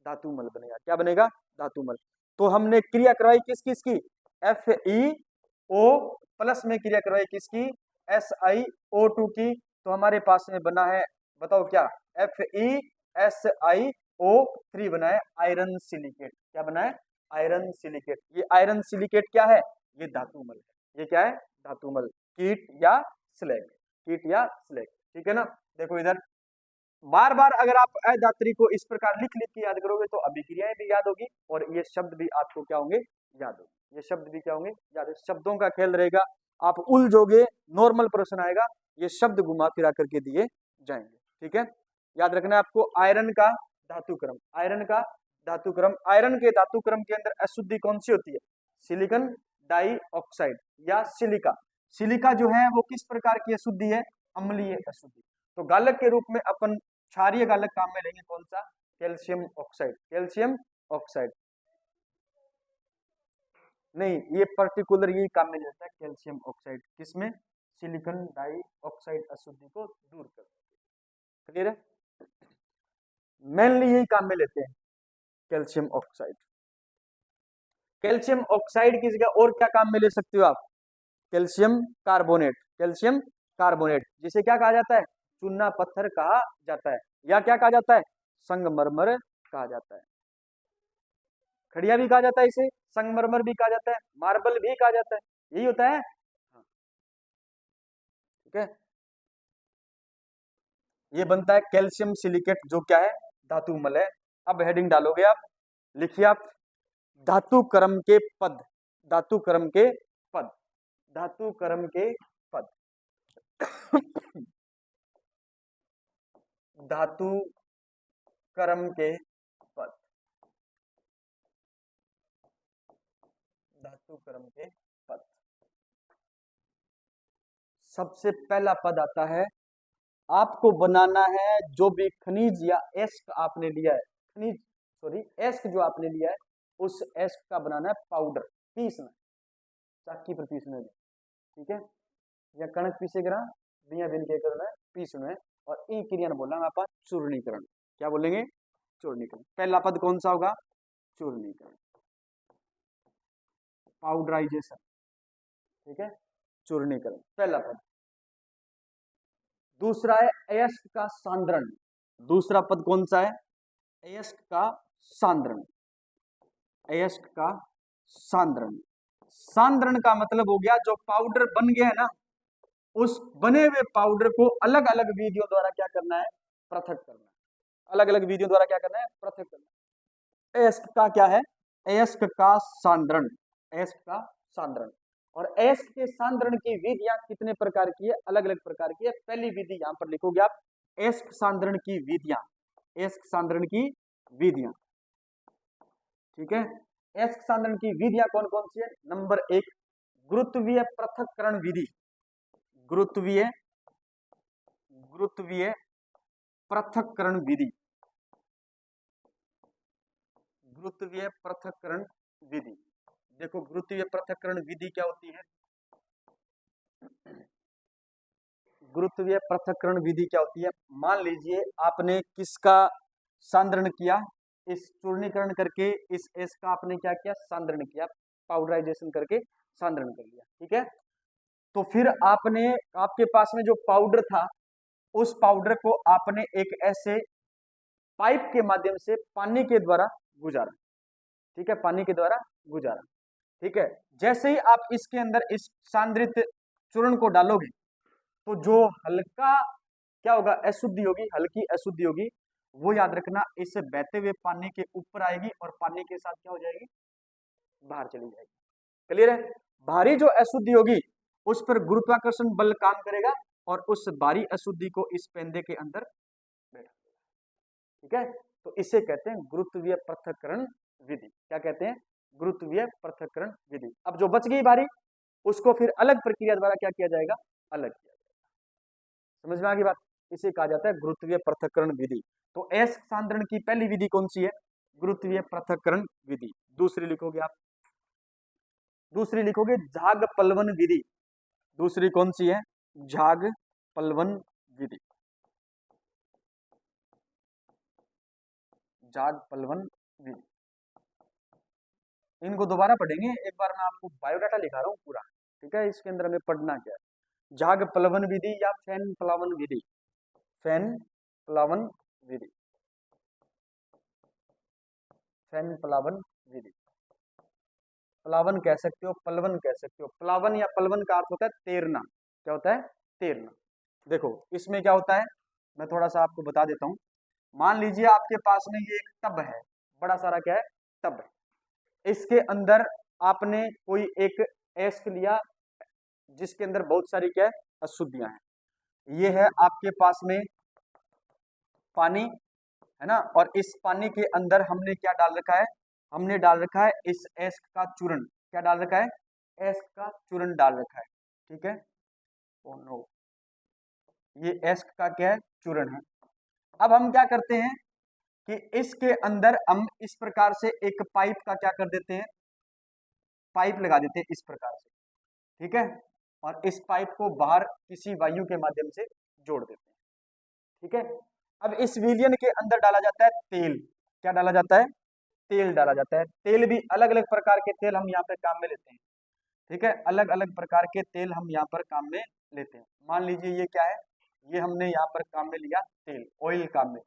धातुमल बनेगा। क्या बनेगा, धातुमल। तो हमने क्रिया करवाई किस किस की, FeO प्लस में क्रिया करवाई किसकी, SiO2 की। तो हमारे पास में बना है, बताओ क्या, FeSiO3 बना है, आयरन सिलिकेट। क्या बना है, आयरन सिलिकेट। ये आयरन सिलिकेट क्या है, ये धातुमल है। ये क्या है, धातुमल, कीट या स्लैग, कीट या स्लैग। ठीक है ना, देखो इधर बार बार अगर आप अधात्री को इस प्रकार लिख लिख के याद करोगे तो अभिक्रियाएं भी याद होगी और ये शब्द भी आपको क्या होंगे, याद होंगे। ये शब्द भी क्या होंगे, याद। शब्दों का खेल रहेगा, आप उलझोगे, नॉर्मल प्रश्न आएगा, ये शब्द घुमा फिरा करके दिए जाएंगे। ठीक है, याद रखना है आपको, आयरन का धातुक्रम, आयरन का धातुक्रम। आयरन के धातुक्रम के अंदर अशुद्धि कौन सी होती है, सिलिकॉन डाइऑक्साइड या सिलिका। सिलिका जो है वो किस प्रकार की अशुद्धि है, अम्लीय अशुद्धि। तो गालक के रूप में अपन क्षारीय गालक काम में लेंगे, कौन सा, कैल्शियम ऑक्साइड। कैल्शियम ऑक्साइड नहीं, ये पर्टिकुलर यही काम में लेता है, कैल्शियम ऑक्साइड। किसमें, सिलिकॉन डाइऑक्साइड अशुद्धि को दूर करने। क्लियर है, मेनली यही काम में लेते हैं, कैल्शियम ऑक्साइड। कैल्शियम ऑक्साइड की जगह और क्या काम में ले सकते हो आप, कैल्शियम कार्बोनेट। कैल्शियम कार्बोनेट जिसे क्या कहा जाता है, चूना पत्थर कहा जाता है, या क्या कहा जाता है, संगमरमर कहा जाता है। खड़िया भी कहा जाता है इसे, संगमरमर भी कहा जाता है, मार्बल भी कहा जाता है, यही होता है। ठीक है, ये बनता है कैल्शियम सिलिकेट, जो क्या है, धातुमल है। अब हेडिंग डालोगे आप, लिखिए आप, धातु क्रम के पद, धातु क्रम के पद, धातु क्रम के पद, धातु क्रम के पद, धातु क्रम के पद। सबसे पहला पद आता है, आपको बनाना है जो भी खनिज या एस्क आपने लिया है, खनिज सॉरी एस्क जो आपने लिया है, उस एस्क का बनाना है पाउडर, पीसना, चाकी पर पीसना है, ठीक है, या कणक पीसे ग्रह बिया बिन के करना है पीसना है, और ई क्रिया बोलना आप चूर्णीकरण। क्या बोलेंगे? चूर्णीकरण। पहला पद कौन सा होगा? चूर्णीकरण, पाउडराइजेशन, ठीक है, चूर्णीकरण पहला पद। दूसरा है अयस्क का सांद्रण। दूसरा पद कौन सा है? अयस्क का सांद्रण। अयस्क का सांद्रण। सांद्रण का मतलब हो गया जो पाउडर बन गया है ना, उस बने हुए पाउडर को अलग अलग विधियों द्वारा क्या करना है? पृथक करना है। अलग अलग विधियों द्वारा क्या करना है? पृथक करना है। अयस्क का क्या है? अयस्क का सांद्रण। अयस्क का सांद्रण। और अयस्क के सांद्रण की विधियां कितने प्रकार की है? अलग अलग प्रकार की है। पहली विधि यहां पर लिखोगे आप, अयस्क सांद्रण की विधियां। अयस्क सांद्रण की विधियां, ठीक है। अयस्क सांद्रण की विधियां कौन कौन सी है? नंबर 1, गुरुत्वीय पृथक्करण विधि। गुरुत्वीय गुरुत्वीय पृथक्करण विधि। गुरुत्वीय पृथक्करण विधि। देखो गुरुत्वीय पृथक्करण विधि क्या होती है? गुरुत्वीय पृथक्करण विधि क्या होती है? मान लीजिए आपने किसका सांद्रण किया, इस चूर्णीकरण करके इस एस का आपने क्या किया? सांद्रण किया, पाउडराइजेशन करके सांद्रण कर लिया, ठीक है। तो फिर आपने, आपके पास में जो पाउडर था, उस पाउडर को आपने एक ऐसे पाइप के माध्यम से पानी के द्वारा गुजारा, ठीक है, पानी के द्वारा गुजारा, ठीक है। जैसे ही आप इसके अंदर इस सांद्रित चूर्ण को डालोगे, तो जो हल्का क्या होगा? अशुद्धि होगी, हल्की अशुद्धि होगी, वो याद रखना इस बहते हुए पानी के ऊपर आएगी और पानी के साथ क्या हो जाएगी? बाहर चली जाएगी। क्लियर है? भारी जो अशुद्धि होगी उस पर गुरुत्वाकर्षण बल काम करेगा और उस भारी अशुद्धि को इस पेंदे के अंदर बैठा, ठीक है। तो इसे कहते हैं गुरुत्वीय पृथक्करण विधि। क्या कहते हैं? गुरुत्वीय पृथक्करण विधि। अब जो बच गई भारी, उसको फिर अलग प्रक्रिया द्वारा क्या किया जाएगा? अलग किया जाएगा। समझ में आ गई बात? इसे कहा जाता है गुरुत्वीय पृथक्करण विधि। तो अयस्क सांद्रण की पहली विधि कौन सी है? गुरुत्वीय पृथक्करण विधि। दूसरी लिखोगे आप, दूसरी लिखोगे झाग पलवन विधि। दूसरी कौन सी है? झाग पलवन विधि। झाग पलवन विधि। इनको दोबारा पढ़ेंगे, एक बार मैं आपको बायोडाटा लिखा रहा हूँ पूरा, ठीक है। इसके अंदर हमें पढ़ना क्या है? झाग प्लवन विधि या फैन प्लावन विधि। फैन प्लावन विधि। फैन प्लावन विधि। प्लावन कह सकते हो, पलवन कह सकते हो। प्लावन या पलवन का अर्थ होता है तैरना। क्या होता है? तैरना। देखो इसमें क्या होता है, मैं थोड़ा सा आपको बता देता हूँ। मान लीजिए आपके पास में ये एक टब है, बड़ा सारा क्या है? टब है। इसके अंदर आपने कोई एक एस्क लिया जिसके अंदर बहुत सारी क्या है? अशुद्धियां हैं। ये है आपके पास में पानी, है ना, और इस पानी के अंदर हमने क्या डाल रखा है? हमने डाल रखा है इस एस्क का चूर्ण। क्या डाल रखा है? एस्क का चूर्ण डाल रखा है, ठीक है। ओ नो, ये एस्क का क्या है? चूर्ण है। अब हम क्या करते हैं कि इसके अंदर हम इस प्रकार से एक पाइप का क्या कर देते हैं? पाइप लगा देते हैं इस प्रकार से, ठीक है, और इस पाइप को बाहर किसी वायु के माध्यम से जोड़ देते हैं, ठीक है। अब इस विलियन के अंदर डाला जाता है तेल। क्या डाला जाता है? तेल डाला जाता है। तेल भी अलग अलग प्रकार के तेल हम यहाँ पे काम में लेते हैं, ठीक है, अलग अलग प्रकार के तेल हम यहाँ पर काम में लेते हैं। मान लीजिए ये क्या है? ये हमने यहाँ पर काम में लिया तेल, ऑयल काम में,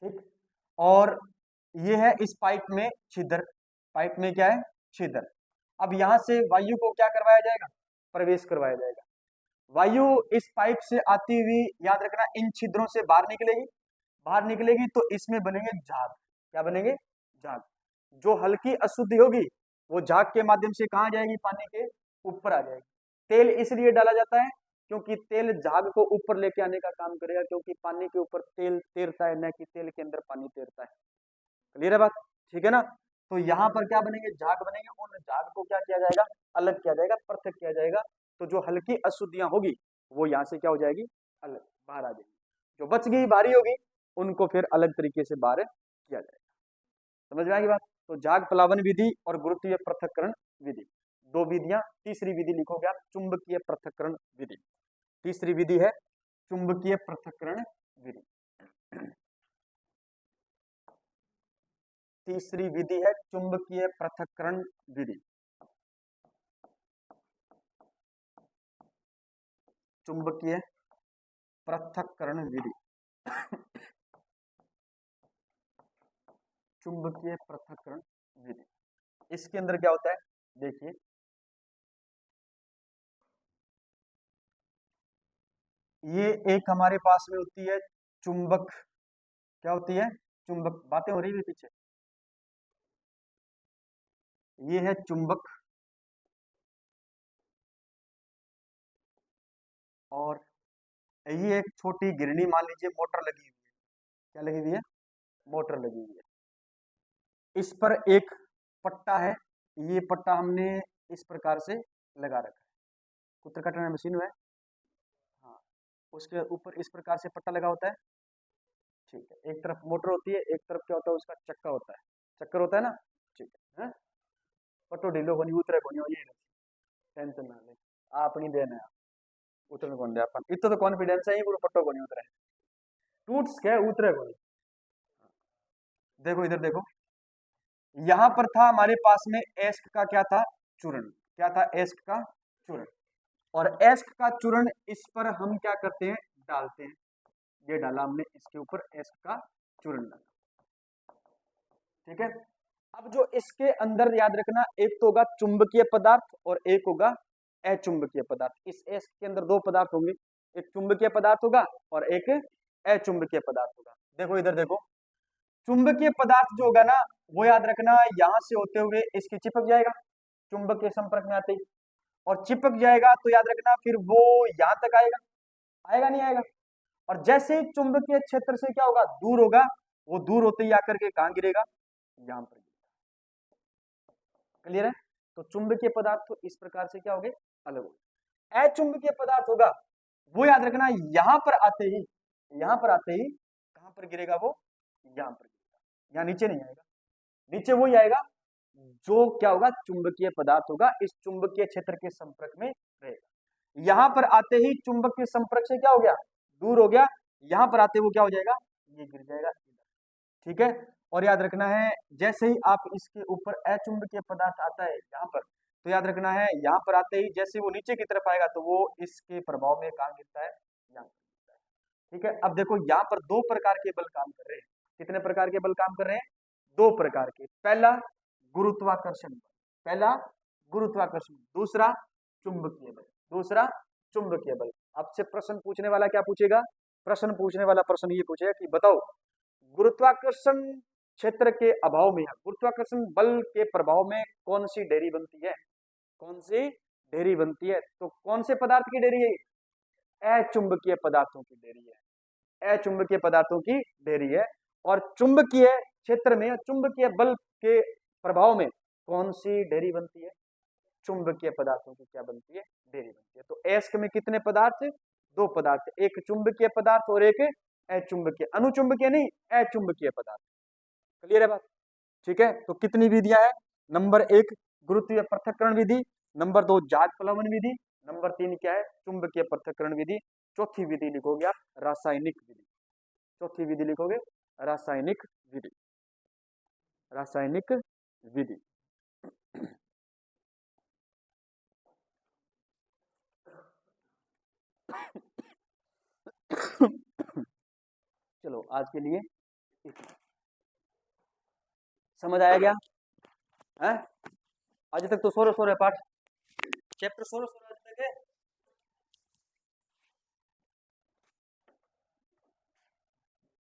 ठीक। और ये है इस पाइप में छिद्र। पाइप में क्या है? छिद्र। अब यहां से वायु को क्या करवाया जाएगा? प्रवेश करवाया जाएगा। वायु इस पाइप से आती हुई, याद रखना, इन छिद्रों से बाहर निकलेगी। बाहर निकलेगी तो इसमें बनेंगे झाग। क्या बनेंगे? झाग। जो हल्की अशुद्धि होगी वो झाग के माध्यम से कहा जाएगी? पानी के ऊपर आ जाएगी। तेल इसलिए डाला जाता है क्योंकि तेल झाग को ऊपर लेके आने का काम करेगा, क्योंकि पानी के ऊपर तेल तैरता है, न कि तेल के अंदर पानी तैरता है। क्लियर है बात? ठीक है ना। तो यहाँ पर क्या बनेंगे, झाग बनेंगे। उन झाग को क्या किया जाएगा, अलग किया जाएगा, पृथक किया जाएगा। तो जो हल्की अशुद्धियां होगी वो यहाँ से क्या हो जाएगी, अलग बाहर आ जाएगी। जो बच गई भारी होगी उनको फिर अलग तरीके से बाहर किया जाएगा। समझ में आएगी बात। तो झाग प्लावन विधि और गुरुत्वीय पृथक्करण विधि, दो विधियां। तीसरी विधि लिखोगे आप चुंबकीय पृथक्करण विधि। तीसरी विधि है चुंबकीय पृथक्करण विधि। तीसरी विधि है चुंबकीय पृथक्करण विधि। चुंबकीय पृथक्करण विधि। चुंबकीय पृथक्करण विधि, इसके अंदर क्या होता है, देखिए ये एक हमारे पास में होती है चुंबक, क्या होती है, चुंबक। बातें हो रही है पीछे। ये है चुंबक और ये एक छोटी गिरनी, मान लीजिए मोटर लगी हुई है। क्या लगी हुई है, मोटर लगी हुई है। इस पर एक पट्टा है, ये पट्टा हमने इस प्रकार से लगा रखा है। कुत्र कटने मशीन है, हाँ, उसके ऊपर इस प्रकार से पट्टा लगा होता है। ठीक है, एक तरफ मोटर होती है, एक तरफ क्या होता है, उसका चक्का होता है। चक्कर होता है ना, ठीक है। पट्टो ढीलो होनी उतरे को नहीं, टेंशन ना ले, आप नहीं देना, उतरने कौन दे अपन, इतना तो कॉन्फिडेंस है, पूरा पट्टो को नहीं उतरे, टूट्स के उतरे को नहीं। देखो इधर देखो, यहां पर था हमारे पास में एस्क का क्या था, चूर्ण। क्या था, एस्क का चूर्ण। और एस्क का चूर्ण इस पर हम क्या करते हैं, डालते हैं। ये डाला हमने इसके ऊपर एस्क का चूर्ण डाला, ठीक है। अब जो इसके अंदर याद रखना, एक तो होगा चुंबकीय पदार्थ और एक होगा अचुंबकीय पदार्थ। इस एस्क के अंदर दो पदार्थ होंगे, एक चुंबकीय पदार्थ होगा और एक अचुंबकीय पदार्थ होगा। देखो इधर देखो, चुंबकीय पदार्थ जो होगा ना, वो याद रखना यहां से होते हुए इसके चिपक जाएगा, चुंबक के संपर्क में आते ही, और चिपक जाएगा तो याद रखना फिर वो यहां तक आएगा, आएगा नहीं आएगा। और जैसे ही चुंबकीय क्षेत्र से क्या होगा, दूर होगा, वो दूर होते ही आकर के कहां गिरेगा, यहां पर। क्लियर है। तो चुंबकीय पदार्थ तो इस प्रकार से क्या हो गए, अलग हो गए। अचुंबकीय पदार्थ होगा, वो याद रखना यहां पर आते ही, यहां पर आते ही कहां पर गिरेगा, वो यहां पर गिरेगा, यहां नीचे नहीं आएगा। नीचे वही आएगा जो क्या होगा, चुंबकीय पदार्थ होगा, इस चुंबकीय क्षेत्र के संपर्क में रहेगा। यहां पर आते ही चुंबक के संपर्क से क्या हो गया, दूर हो गया, यहां पर आते वो क्या हो जाएगा, ये गिर जाएगा, ठीक है। और याद रखना है जैसे ही आप इसके ऊपर अचुंबकीय पदार्थ आता है यहाँ पर, तो याद रखना है यहाँ पर आते ही जैसे वो नीचे की तरफ आएगा तो वो इसके प्रभाव में कहाँ गिरता है, यहाँ गिरता है, ठीक है। अब देखो यहाँ पर दो प्रकार के बल काम कर रहे हैं। कितने प्रकार के बल काम कर रहे हैं, दो प्रकार के। पहला गुरुत्वाकर्षण बल, पहला गुरुत्वाकर्षण, दूसरा चुंबकीय बल, दूसरा चुंबकीय बल। आपसे प्रश्न पूछने वाला क्या पूछेगा, प्रश्न पूछने वाला प्रश्न ये पूछेगा कि बताओ गुरुत्वाकर्षण क्षेत्र के अभाव में, गुरुत्वाकर्षण बल के प्रभाव में कौन सी डेरी बनती है, कौन सी डेरी बनती है। तो कौन से पदार्थ की डेरी है, अचुंबकीय पदार्थों की डेरी है, अचुंबकीय पदार्थों की डेरी है। और चुंबकीय क्षेत्र में चुंबकीय बल के प्रभाव में कौन सी डेरी बनती है, चुंबकीय पदार्थों की क्या बनती है, डेरी बनती है। तो एस्क में कितने पदार्थ, दो पदार्थ, एक चुंबकीय पदार्थ और एक अचुंबकीय, अनुचुंबकीय नहीं, अचुंबकीय पदार्थ। क्लियर है बात, ठीक है। तो कितनी विधियां है, नंबर एक गुरुत्वीय पृथक्करण विधि, नंबर दो झाग प्लवन विधि, नंबर तीन क्या है, चुंबकीय पृथक्करण विधि। चौथी विधि लिखोगे आप रासायनिक विधि, चौथी विधि लिखोगे रासायनिक विधि, रासायनिक विधि। चलो आज के लिए समझ आया क्या है, आज तक तो सोरो सोरो पाठ, चैप्टर सोरो सोरो आज तक है।